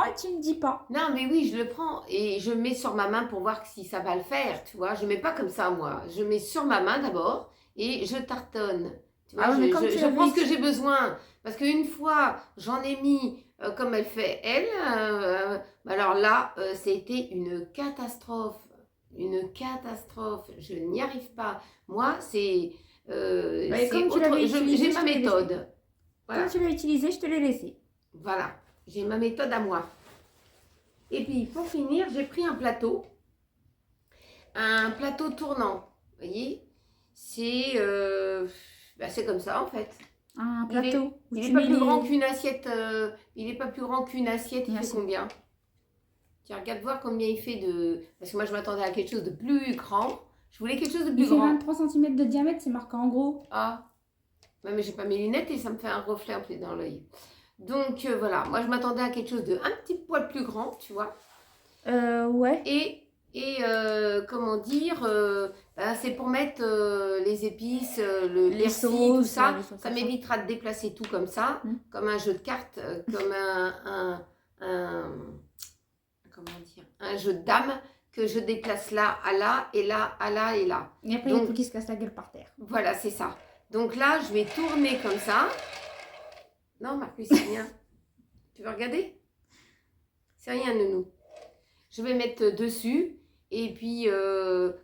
et tu me dis pas. Non, mais oui, je le prends et je mets sur ma main pour voir si ça va le faire, tu vois. Je mets pas comme ça, moi. Je mets sur ma main d'abord et je tartonne. Tu vois, Ah oui, mais comme tu je l'avais prends ce que dit- j'ai besoin. Parce qu'une fois, j'en ai mis comme elle fait, elle. Alors là, c'était une catastrophe. Une catastrophe. Je n'y arrive pas. Moi, c'est... c'est comme tu autre- l'avais utilisé, j'ai je ma te l'ai méthode. Voilà. Comme tu l'as utilisé, je te l'ai laissé. Voilà, j'ai ma méthode à moi. Et puis pour finir, j'ai pris un plateau tournant. Vous voyez, c'est comme ça en fait. Un Il est- plateau. où Il tu n'est pas mets plus les- grand qu'une assiette. Il n'est pas plus grand qu'une assiette. Il Une fait assiette. combien? Tiens, regarde voir combien il fait de. Parce que moi je m'attendais à quelque chose de plus grand. Je voulais quelque chose de Il plus fait grand. 23 cm de diamètre, c'est marqué en gros. Ah, Ouais, mais j'ai pas mes lunettes et ça me fait un reflet en plus dans l'œil. Donc voilà, moi je m'attendais à quelque chose de un petit poil plus grand, tu vois. Ouais. Comment dire, ben, c'est pour mettre les épices, Les persil, sauces, tout ça. les choses Ça comme ça. m'évitera de déplacer tout comme ça, comme un jeu de cartes, comme comment dire, un jeu de dames que je déplace là à là et là à là et là. Et après, il y a Donc, tout qui se casse la gueule par terre. voilà, c'est ça. Donc là, je vais tourner comme ça. Non, Marcus, c'est rien. Tu veux regarder? C'est rien, nounou. Je vais mettre dessus. Et puis,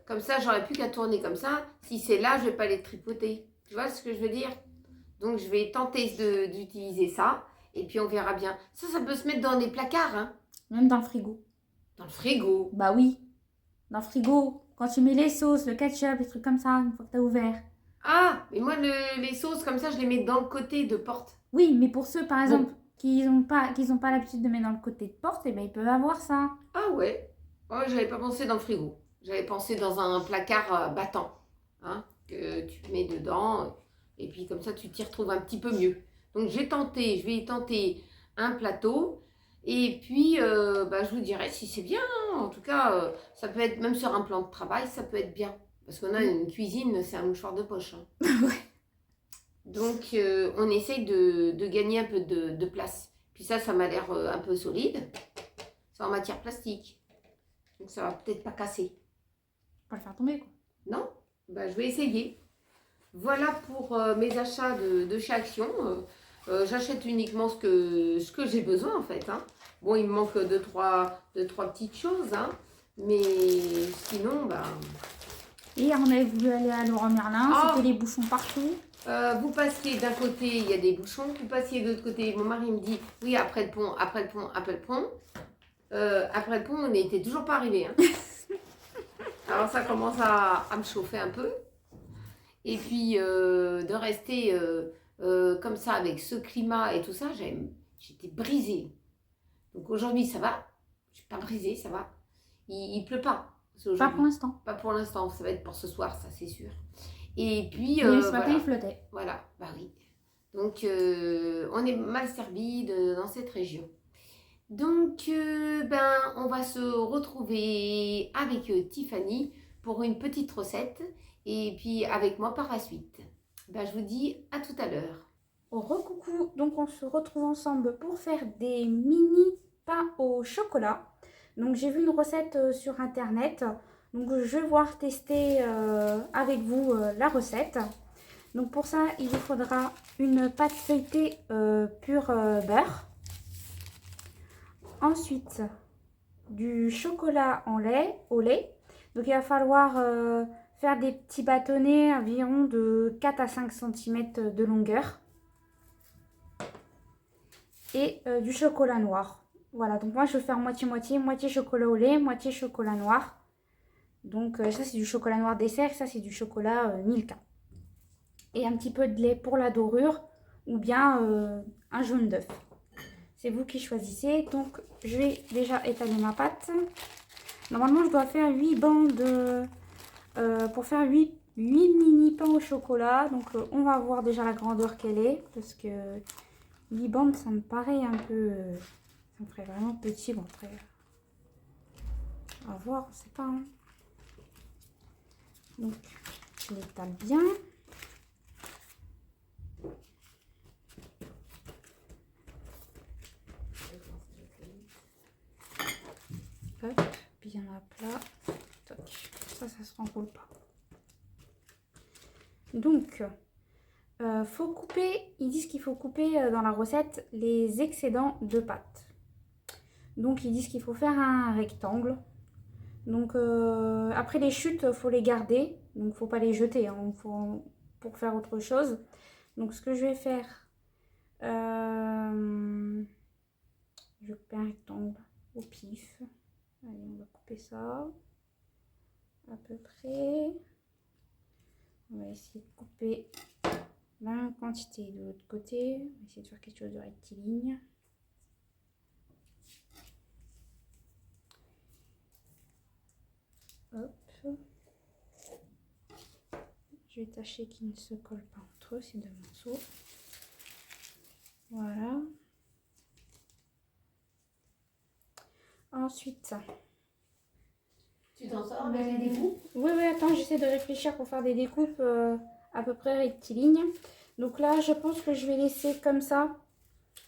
comme ça, j'aurais plus qu'à tourner comme ça. Si c'est là, je vais pas les tripoter. Tu vois ce que je veux dire? Donc, je vais tenter d'utiliser ça. Et puis, on verra bien. Ça peut se mettre dans des placards, hein. Même dans le frigo. Dans le frigo. Bah oui. Dans le frigo. Quand tu mets les sauces, le ketchup, les trucs comme ça, une fois que t'as ouvert. Ah, mais moi, les sauces, comme ça, je les mets dans le côté de porte. Oui, mais pour ceux, par exemple, qui n'ont pas l'habitude de mettre dans le côté de porte, eh ben, ils peuvent avoir ça. Ah ouais. Ouais, j'avais pas pensé dans le frigo. J'avais pensé dans un placard battant, hein, que tu mets dedans. Et puis comme ça, tu t'y retrouves un petit peu mieux. Donc je vais tenter un plateau. Et puis, bah, je vous dirai si c'est bien. Hein. En tout cas, ça peut être, même sur un plan de travail, ça peut être bien. Parce qu'on a une cuisine, c'est un mouchoir de poche. Hein. Ouais. Donc, on essaye de gagner un peu de place. Puis ça m'a l'air un peu solide. C'est en matière plastique. Donc, ça va peut-être pas casser. Pas le faire tomber, quoi. Non? Bah, je vais essayer. Voilà pour mes achats de chez Action. J'achète uniquement ce que j'ai besoin, en fait. Hein. Bon, il me manque deux, trois petites choses. Hein. Mais sinon, bah... Hier, on avait voulu aller à Leroy Merlin. Oh. C'était les bouchons partout. Vous passiez d'un côté, il y a des bouchons. Vous passiez de l'autre côté. Mon mari me dit, oui, après le pont, après le pont, après le pont. Après le pont, on n'était toujours pas arrivé. Hein. Alors ça commence à me chauffer un peu. Et puis de rester comme ça avec ce climat et tout ça, j'étais brisée. Donc aujourd'hui, ça va. Je ne suis pas brisée, ça va. Il pleut pas. Pas pour l'instant. Pas pour l'instant. Ça va être pour ce soir, ça c'est sûr. Et puis Mais ce matin, voilà. il flottait. Voilà, bah oui. Donc on est mal servi dans cette région. Donc, on va se retrouver avec Tiffany pour une petite recette et puis avec moi par la suite. Je vous dis à tout à l'heure. Recoucou, donc on se retrouve ensemble pour faire des mini pains au chocolat. Donc j'ai vu une recette sur internet, donc je vais voir tester avec vous la recette. Donc pour ça, il vous faudra une pâte feuilletée pure beurre. Ensuite, du chocolat au lait. Donc il va falloir faire des petits bâtonnets environ de 4 à 5 cm de longueur. Et du chocolat noir. Voilà, donc moi je vais faire moitié-moitié, moitié chocolat au lait, moitié chocolat noir. Donc ça c'est du chocolat noir dessert, ça c'est du chocolat Milka. Et un petit peu de lait pour la dorure ou bien un jaune d'œuf. C'est vous qui choisissez. Donc, je vais déjà étaler ma pâte. Normalement, je dois faire 8 bandes pour faire 8 mini pains au chocolat. Donc, on va voir déjà la grandeur qu'elle est. Parce que 8 bandes, ça me paraît un peu... ça me ferait vraiment petit. Bon, après, on va voir, on sait pas. Hein. Donc, je l'étale bien. Hop, bien à plat. Toc. Ça se renroule pas. Donc, faut couper, ils disent qu'il faut couper dans la recette les excédents de pâte. Donc, ils disent qu'il faut faire un rectangle. Donc, après les chutes, faut les garder. Donc, faut pas les jeter, hein, pour faire autre chose. Donc, ce que je vais faire, je vais couper un rectangle au pif. Allez, on va couper ça à peu près. On va essayer de couper la même quantité de l'autre côté. On va essayer de faire quelque chose de rectiligne. Hop. Je vais tâcher qu'il ne se colle pas entre entre ces deux morceaux. Voilà. Ensuite, Tu t'en sors avec les découpes? oui, attends, j'essaie de réfléchir pour faire des découpes à peu près rectilignes. Donc là, je pense que je vais laisser comme ça.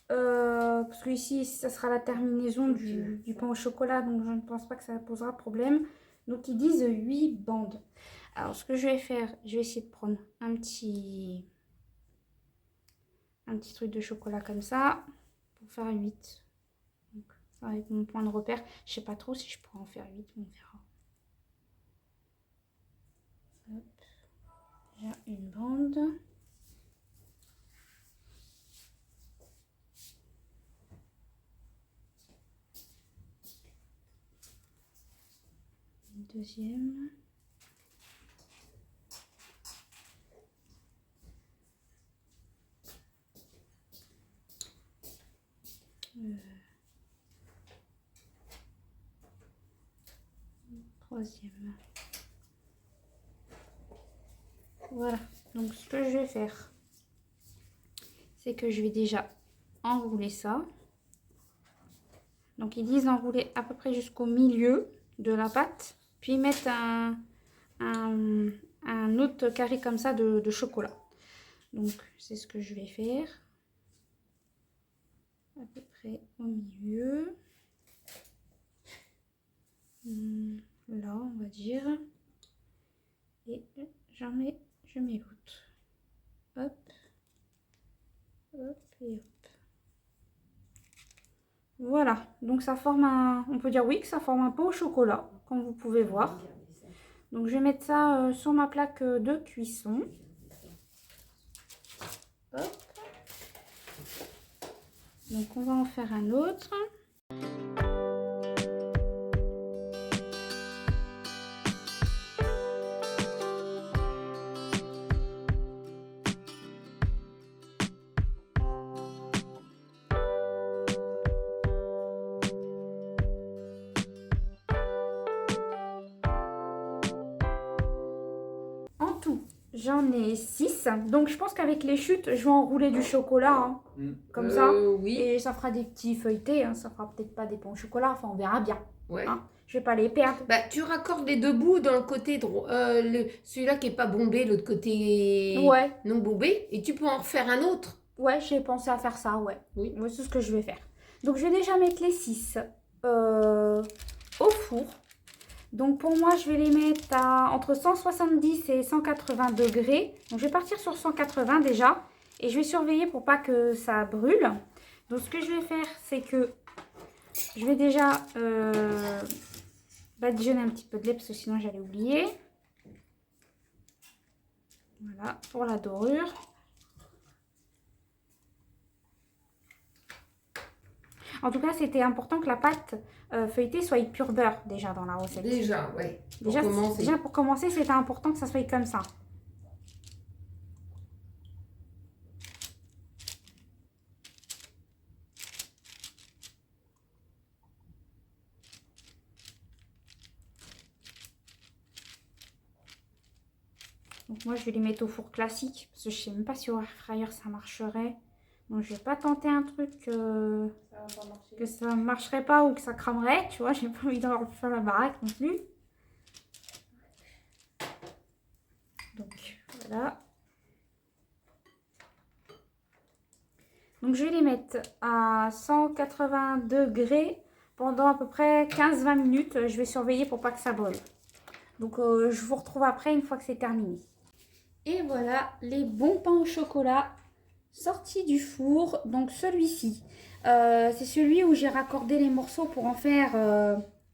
Parce que ici, ça sera la terminaison du pain au chocolat. Donc je ne pense pas que ça posera problème. Donc ils disent 8 bandes. Alors ce que je vais faire, je vais essayer de prendre un petit truc de chocolat comme ça. Pour faire 8. Donc, avec mon point de repère. Je sais pas trop si je pourrais en faire 8. On verra. Hop. J'ai une bande. Une deuxième. Troisième. Voilà, donc ce que je vais faire, c'est que je vais déjà enrouler ça. Donc ils disent enrouler à peu près jusqu'au milieu de la pâte, puis mettre un autre carré comme ça de chocolat. Donc c'est ce que je vais faire. À peu près au milieu. Là, on va dire. Et je mets l'autre. Hop. Hop et hop. Voilà. Donc ça forme un... On peut dire oui que ça forme un pain au chocolat, comme vous pouvez voir. Donc je vais mettre ça sur ma plaque de cuisson. Hop. Donc on va en faire un autre. En tout, j'en ai 6. Donc je pense qu'avec les chutes, je vais enrouler du chocolat. Hein. Comme ça. Oui. Et ça fera des petits feuilletés. Hein. Ça fera peut-être pas des pains au chocolat. Enfin, on verra bien. Ouais. Hein. Je vais pas les perdre. Bah, tu raccordes les deux bouts dans le côté droit, celui-là qui est pas bombé, l'autre côté Ouais. non bombé, et tu peux en refaire un autre. Ouais, j'ai pensé à faire ça, ouais. Oui. Ouais, c'est ce que je vais faire. Donc, je vais déjà mettre les 6 au four. Donc, pour moi, je vais les mettre à entre 170 et 180 degrés. Donc, je vais partir sur 180 déjà. Et je vais surveiller pour pas que ça brûle. Donc, ce que je vais faire, c'est que je vais déjà badigeonner un petit peu de lait parce que sinon, j'allais oublier. Voilà, pour la dorure. En tout cas, c'était important que la pâte feuilletée soit pur beurre déjà dans la recette. Déjà, ouais. Déjà pour commencer, c'était important que ça soit comme ça. Donc moi, je vais les mettre au four classique parce que je sais même pas si au air fryer ça marcherait. Donc je vais pas tenter un truc que ça marcherait pas ou que ça cramerait, tu vois. J'ai pas envie d'avoir fait la baraque non plus. Donc voilà. Donc je vais les mettre à 180 degrés pendant à peu près 15-20 minutes. Je vais surveiller pour pas que ça brûle. Donc je vous retrouve après une fois que c'est terminé. Et voilà les bons pains au chocolat sortis du four. Donc celui-ci, c'est celui où j'ai raccordé les morceaux pour en faire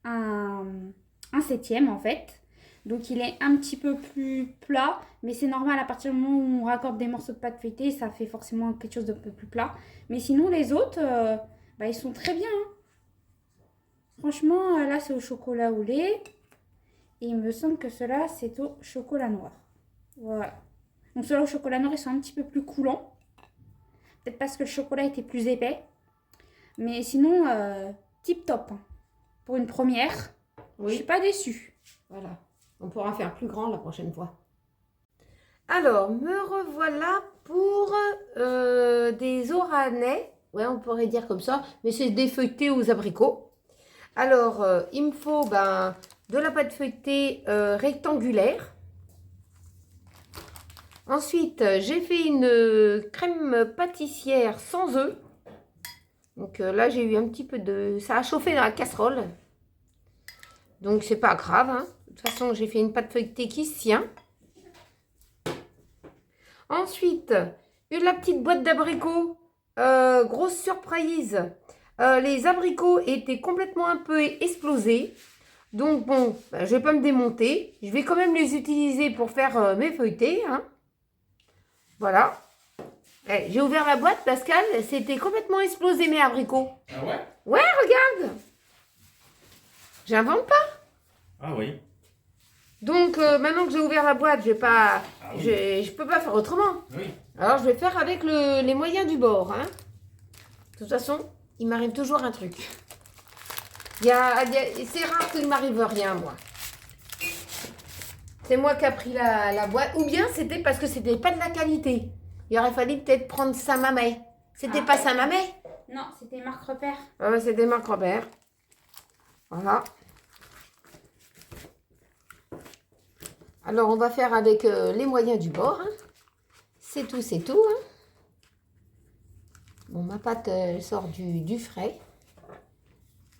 un 7e en fait. Donc il est un petit peu plus plat, mais c'est normal à partir du moment où on raccorde des morceaux de pâte feuilletée, ça fait forcément quelque chose de peu plus plat. Mais sinon les autres, ils sont très bien. Hein. Franchement, là c'est au chocolat au lait. Et il me semble que ceux-là c'est au chocolat noir. Voilà. Donc ceux-là au chocolat noir, ils sont un petit peu plus coulants. Peut-être parce que le chocolat était plus épais. Mais sinon, tip top. Pour une première, Oui. je suis pas déçue. Voilà. On pourra faire plus grand la prochaine fois. Alors, me revoilà pour des oranais. Ouais, on pourrait dire comme ça, mais c'est des feuilletés aux abricots. Alors, il me faut de la pâte feuilletée rectangulaire. Ensuite, j'ai fait une crème pâtissière sans œufs. Donc là, j'ai eu un petit peu de... Ça a chauffé dans la casserole. Donc, c'est pas grave. Hein. De toute façon, j'ai fait une pâte feuilletée qui se tient. Ensuite, la petite boîte d'abricots. Grosse surprise. Les abricots étaient complètement un peu explosés. Donc, bon, je vais pas me démonter. Je vais quand même les utiliser pour faire mes feuilletés. Hein. Voilà. J'ai ouvert la boîte, Pascal. C'était complètement explosé, mes abricots. Ah ouais? Ouais, regarde. J'invente pas. Ah oui. Donc, maintenant que j'ai ouvert la boîte, je vais pas... Ah oui. Je peux pas faire autrement. Oui. Alors, je vais faire avec les moyens du bord. Hein. De toute façon, il m'arrive toujours un truc. C'est rare qu'il m'arrive rien, moi. C'est moi qui a pris la boîte. Ou bien, c'était parce que c'était pas de la qualité. Il aurait fallu peut-être prendre Saint-Mamet. C'était pas Saint-Mamet? Non, c'était Marc Repère. C'était Marc Robert. Voilà. Alors, on va faire avec les moyens du bord. Hein. C'est tout, c'est tout. Hein. Bon, ma pâte, elle sort du frais.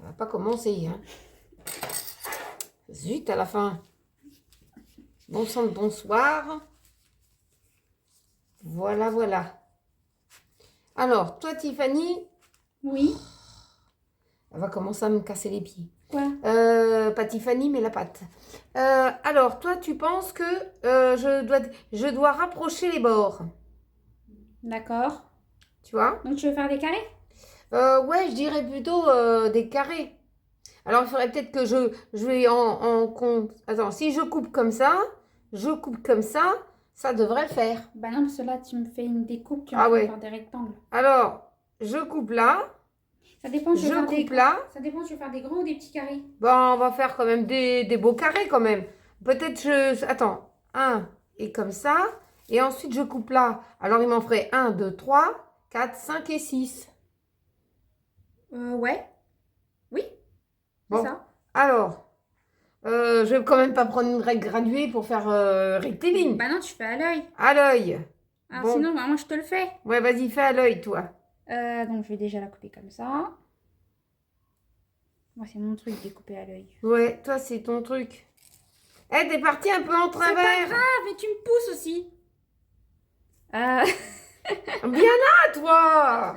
On va pas commencer. Hein. Zut, à la fin. Bon sang de bonsoir. Voilà, voilà. Alors, toi, Tiffany, Oui. elle va commencer à me casser les pieds. Quoi? Pas Tiffany, mais la pâte. Alors, toi, tu penses que je dois rapprocher les bords. D'accord. Tu vois? Donc, tu veux faire des carrés? Ouais, je dirais plutôt des carrés. Alors, il faudrait peut-être que je vais en compte. Attends, si je coupe comme ça, ça devrait le faire. Bah non, parce que là, tu me fais une découpe, tu Ah me fais ouais. faire des rectangles. Alors, je coupe là, Ça dépend, tu veux je faire coupe là. Ça dépend, tu veux faire des grands ou des petits carrés? Bon, on va faire quand même des beaux carrés quand même. Peut-être Attends, un et comme ça. Et ensuite, je coupe là. Alors, il m'en ferait 1, 2, 3, 4, 5 et 6. Ouais. Oui. Bon. C'est ça. Alors, je vais quand même pas prendre une règle graduée pour faire rectiligne. Bah non, tu fais à l'œil. À l'œil. Alors Bon. sinon, bah, moi, je te le fais. Ouais, vas-y, fais à l'œil, toi. Donc, je vais déjà la couper comme ça. Moi, c'est mon truc, découper à l'œil. Ouais, toi, c'est ton truc. Eh, t'es parti un peu en C'est pas travers. grave, mais tu me pousses aussi. Bien là, toi.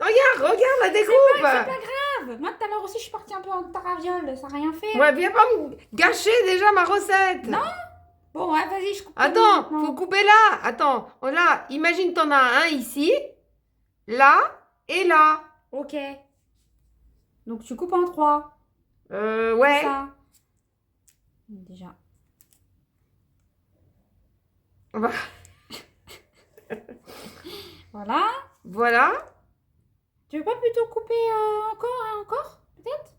Regarde la découpe. C'est pas grave. Moi, tout à l'heure aussi, je suis partie un peu en taraviole. Ça n'a rien fait. Ouais, viens pas me gâcher déjà ma recette. Non. Bon, ouais, vas-y, je coupe. Attends, maintenant. faut couper là. Attends, là, imagine t'en as un ici, là et là. Ok. Donc, tu coupes en 3. Ouais. Ça. Déjà. Voilà. Voilà. Voilà. Tu veux pas plutôt couper encore et encore, peut-être?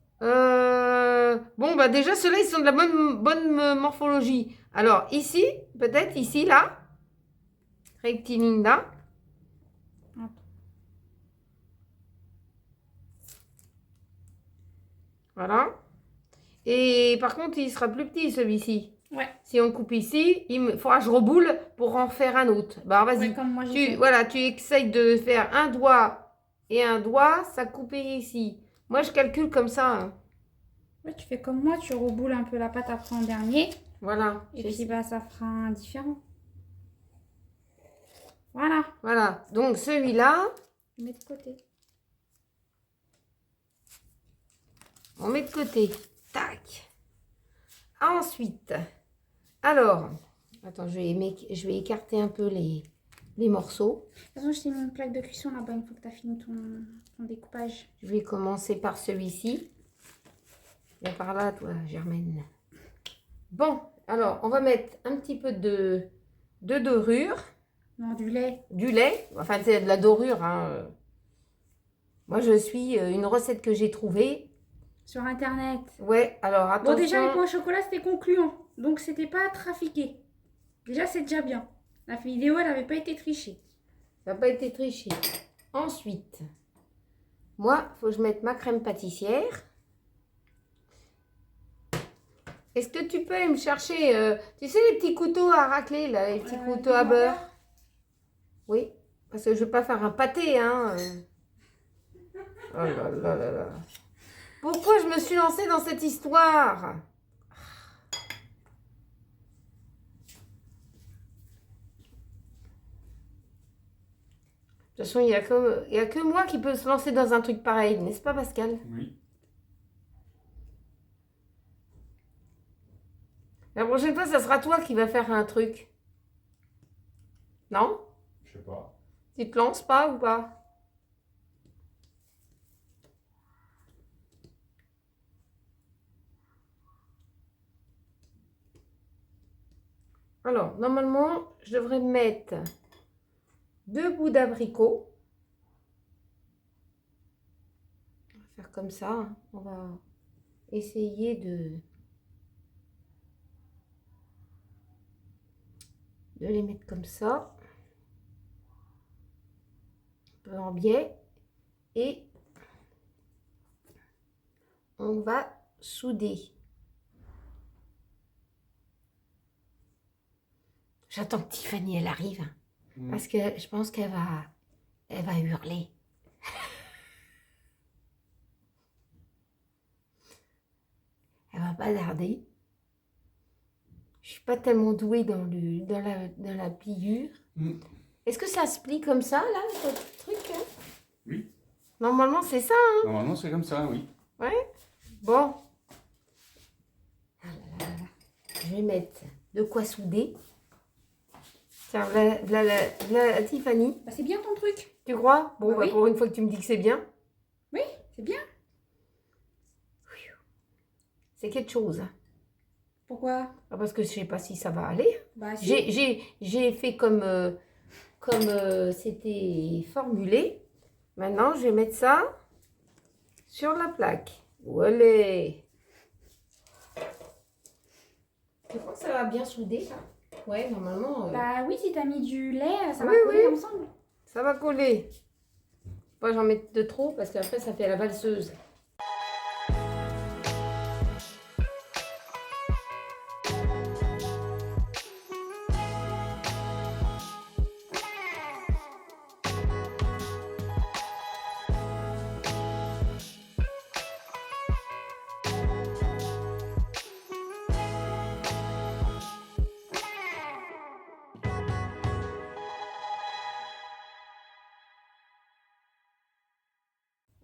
Bon, bah déjà, ceux-là, ils sont de la bonne morphologie. Alors, ici, peut-être, ici, là. Rectiligne là. Attends. Voilà. Et par contre, il sera plus petit, celui-ci. Ouais. Si on coupe ici, il faudra que je reboule pour en faire un autre. Bah, vas-y. Ouais, comme moi, j'ai fait. Voilà, tu essayes de faire un doigt et un doigt, ça couper ici. Moi, je calcule comme ça. Hein. Ouais, tu fais comme moi, tu reboules un peu la pâte après en dernier. Voilà. Et puis, bah, ça fera un différent. Voilà. Voilà. Donc, celui-là, Je mets de côté. on met de côté. Tac. Ensuite, alors, attends, je vais écarter un peu les morceaux. De toute façon, je t'ai mis une plaque de cuisson là-bas une fois que tu as fini ton découpage. Je vais commencer par celui-ci. Viens par là, toi, Germaine. Bon, alors, on va mettre un petit peu de dorure. Non, du lait. Du lait. Enfin, c'est de la dorure. Hein. Moi, je suis une recette que j'ai trouvée. Sur internet. Ouais, alors attention. Bon, déjà, avec moi, chocolat, c'était concluant. Donc, c'était pas trafiqué. Déjà, c'est déjà bien. La vidéo, elle n'avait pas été trichée. Ça n'a pas été triché. Ensuite, moi, il faut que je mette ma crème pâtissière. Est-ce que tu peux aller me chercher, tu sais, les petits couteaux à racler, là, les petits couteaux à beurre? Oui, parce que je ne veux pas faire un pâté, hein. Oh là là là là. Pourquoi je me suis lancée dans cette histoire? De toute façon, il n'y a que moi qui peux se lancer dans un truc pareil, n'est-ce pas, Pascal? Oui. La prochaine fois, ça sera toi qui vas faire un truc. Non? Je sais pas. Tu te lances pas ou pas? Alors, normalement, je devrais mettre 2 bouts d'abricot. On va faire comme ça. Hein. On va essayer de les mettre comme ça. Un peu en biais. Et on va souder. J'attends que Tiffany elle arrive. Parce que je pense qu'elle va hurler. Elle va pas tarder. Je suis pas tellement douée dans la pliure. Est-ce que ça se plie comme ça, là, ce truc hein? Oui. Normalement, c'est ça, hein? Normalement, c'est comme ça, oui. Ouais. Bon. Ah là là là là. Je vais mettre de quoi souder. Tiens, voilà Tiffany. Bah, c'est bien ton truc. Tu crois? Bon, Bah bah, oui. pour une fois que tu me dis que c'est bien. Oui, c'est bien. C'est quelque chose. Pourquoi? Ah, parce que je sais pas si ça va aller. Bah si. J'ai fait comme c'était formulé. Maintenant, je vais mettre ça sur la plaque. Voilà. Tu crois que ça va bien souder, là? Ouais, normalement, Bah oui, si t'as mis du lait, ça va Oui, coller oui. ensemble. ça va coller. Pas j'en mets de trop parce qu'après, ça fait la valseuse.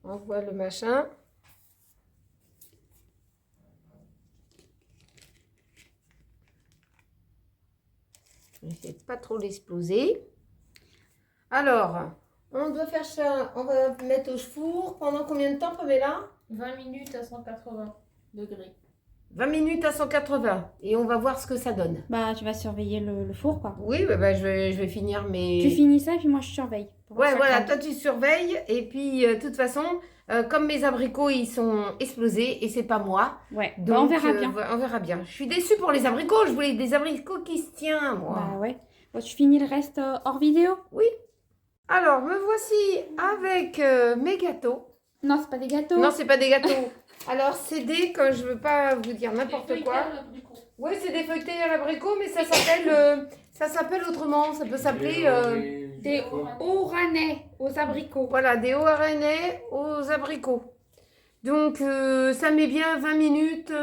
On voit le machin. N'essaie pas trop l'exploser. Alors, on doit faire ça. On va mettre au four pendant combien de temps, Pamela? 20 minutes à 180 degrés. 20 minutes à 180. Et on va voir ce que ça donne. Bah tu vas surveiller le four quoi. Oui, bah, je vais finir mes... Tu finis ça et puis moi je surveille. pour voir Ouais, si ça voilà, crame. toi tu surveilles. Et puis, de toute façon, comme mes abricots, ils sont explosés et c'est pas moi. Ouais, Donc, bah, on verra bien. On verra bien. Je suis déçue pour les abricots. Je voulais des abricots qui se tiennent, moi. Bah ouais. Bon, tu finis le reste hors vidéo? Alors, me voici avec mes gâteaux. Non, c'est pas des gâteaux. Non, c'est pas des gâteaux. Alors, c'est des, quand je veux pas vous dire n'importe quoi. Oui, c'est des feuilletés à l'abricot, mais ça s'appelle autrement. Ça peut s'appeler Des Oranais aux abricots. voilà, des hauts rennais aux abricots. Donc, ça met bien 20 minutes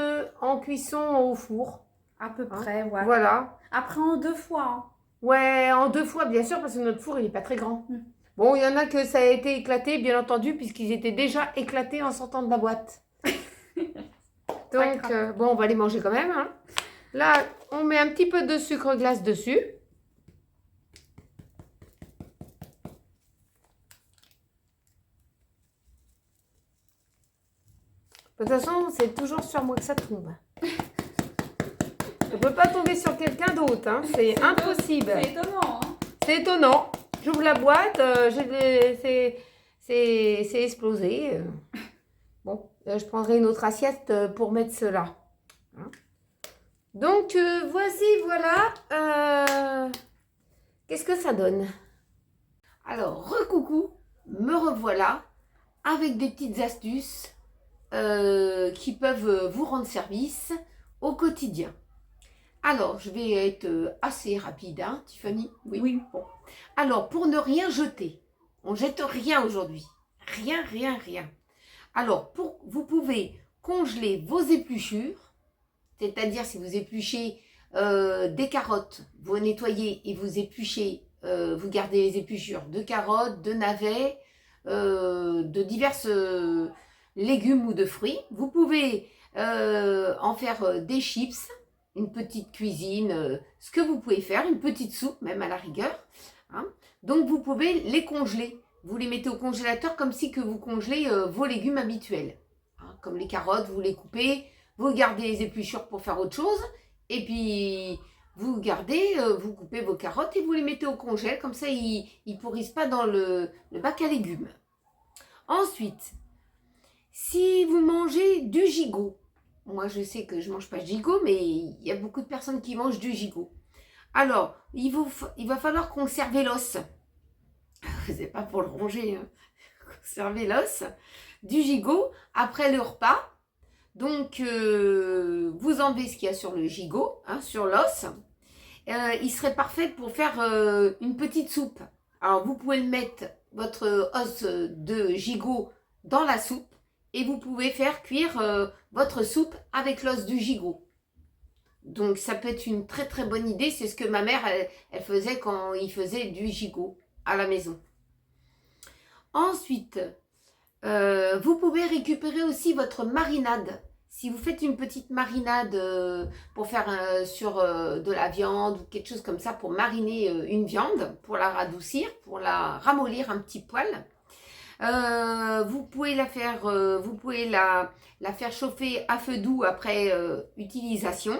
en cuisson au four. À peu près, ouais. Voilà. Après en 2 fois. Hein. Ouais, en 2 fois, bien sûr, parce que notre four, il n'est pas très grand. Mm. Bon, il y en a que ça a été éclaté, bien entendu, puisqu'ils étaient déjà éclatés en sortant de la boîte. Donc, bon, on va les manger quand même. Hein. Là, on met un petit peu de sucre glace dessus. De toute façon, c'est toujours sur moi que ça tombe. Ça ne peut pas tomber sur quelqu'un d'autre. Hein. C'est impossible. C'est étonnant. Hein. C'est étonnant. J'ouvre la boîte, c'est explosé. Bon, je prendrai une autre assiette pour mettre cela. Hein. Donc, voici, voilà. Qu'est-ce que ça donne? Alors, recoucou, me revoilà avec des petites astuces qui peuvent vous rendre service au quotidien. Alors, je vais être assez rapide, hein, Tiffany? Oui. Bon. Alors, pour ne rien jeter, on ne jette rien aujourd'hui. Rien, rien, rien. Alors, vous pouvez congeler vos épluchures, c'est-à-dire si vous épluchez des carottes, vous nettoyez et vous épluchez, vous gardez les épluchures de carottes, de navets, de diverses légumes ou de fruits. Vous pouvez en faire des chips, une petite cuisine, ce que vous pouvez faire, une petite soupe même à la rigueur. Hein. Donc vous pouvez les congeler. Vous les mettez au congélateur comme si que vous congelez vos légumes habituels. Hein. Comme les carottes, vous les coupez, vous gardez les épluchures pour faire autre chose. Et puis vous gardez, vous coupez vos carottes et vous les mettez au congèle. Comme ça, ils ne pourrissent pas dans le bac à légumes. Ensuite, si vous mangez du gigot, moi je sais que je ne mange pas de gigot, mais il y a beaucoup de personnes qui mangent du gigot. Alors, il va falloir conserver l'os. C'est pas pour le ronger, hein. Conserver l'os du gigot après le repas. Donc, vous enlevez ce qu'il y a sur le gigot, hein, sur l'os. Il serait parfait pour faire une petite soupe. Alors, vous pouvez le mettre, votre os de gigot, dans la soupe. Et vous pouvez faire cuire votre soupe avec l'os du gigot. Donc, ça peut être une très très bonne idée. C'est ce que ma mère, elle faisait quand il faisait du gigot à la maison. Ensuite, vous pouvez récupérer aussi votre marinade. Si vous faites une petite marinade pour faire sur de la viande ou quelque chose comme ça, pour mariner une viande, pour la radoucir, pour la ramollir un petit poil, vous pouvez la faire, la faire chauffer à feu doux après utilisation.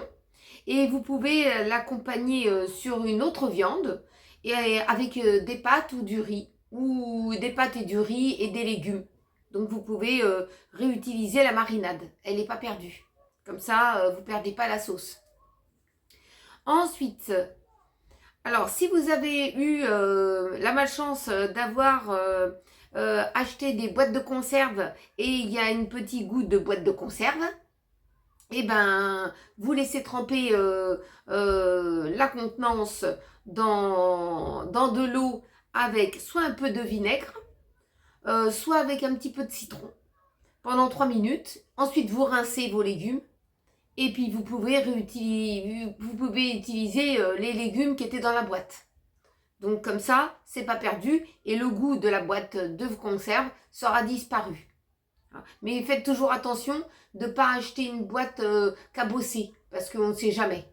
Et vous pouvez l'accompagner sur une autre viande et avec des pâtes ou du riz, ou des pâtes et du riz et des légumes. Donc vous pouvez réutiliser la marinade, elle n'est pas perdue. Comme ça, vous ne perdez pas la sauce. Ensuite, alors si vous avez eu la malchance d'avoir acheté des boîtes de conserve et il y a une petite goutte de boîte de conserve, et ben vous laissez tremper la contenance dans de l'eau avec soit un peu de vinaigre, soit avec un petit peu de citron pendant 3 minutes. Ensuite, vous rincez vos légumes et puis vous pouvez utiliser les légumes qui étaient dans la boîte. Donc comme ça, c'est pas perdu et le goût de la boîte de conserve sera disparu. Mais faites toujours attention de ne pas acheter une boîte cabossée parce qu'on ne sait jamais.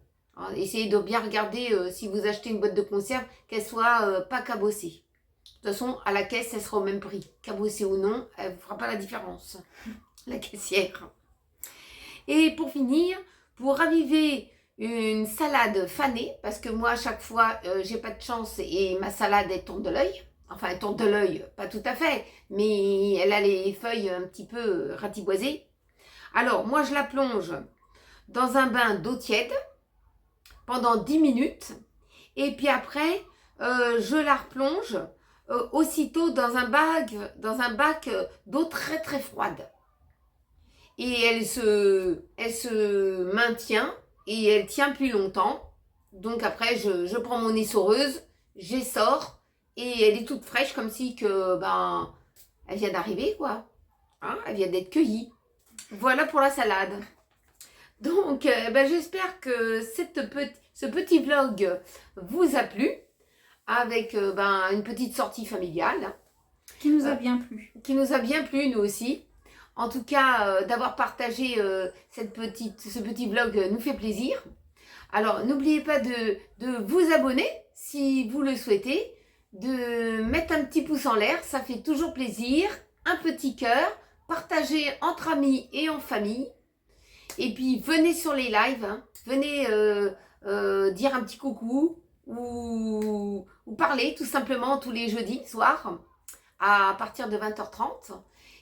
Essayez de bien regarder si vous achetez une boîte de conserve, qu'elle soit pas cabossée. De toute façon, à la caisse, elle sera au même prix. Cabossée ou non, elle ne fera pas la différence, la caissière. Et pour finir, pour raviver une salade fanée, parce que moi, à chaque fois, j'ai pas de chance et ma salade, elle tourne de l'œil. Enfin, elle tourne de l'œil, pas tout à fait, mais elle a les feuilles un petit peu ratiboisées. Alors, moi, je la plonge dans un bain d'eau tiède pendant 10 minutes. Et puis après, je la replonge aussitôt dans un bac d'eau très très froide. Et elle se maintient et elle tient plus longtemps. Donc après, je prends mon essoreuse, j'essore et elle est toute fraîche comme si que, elle vient d'arriver quoi. Hein, elle vient d'être cueillie. Voilà pour la salade. Donc, j'espère que ce petit vlog vous a plu. Avec une petite sortie familiale. Qui nous a bien plu. Qui nous a bien plu, nous aussi. En tout cas, d'avoir partagé ce petit vlog nous fait plaisir. Alors, n'oubliez pas de vous abonner si vous le souhaitez, de mettre un petit pouce en l'air, ça fait toujours plaisir, un petit cœur, partagez entre amis et en famille. Et puis, venez sur les lives, hein. Venez dire un petit coucou, ou parler tout simplement tous les jeudis soirs à partir de 20h30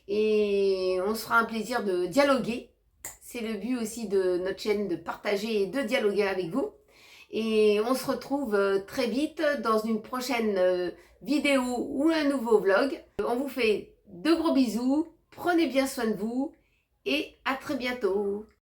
et on se fera un plaisir de dialoguer. C'est le but aussi de notre chaîne, de partager et de dialoguer avec vous. Et on se retrouve très vite dans une prochaine vidéo ou un nouveau vlog. On vous fait de gros bisous, prenez bien soin de vous et à très bientôt.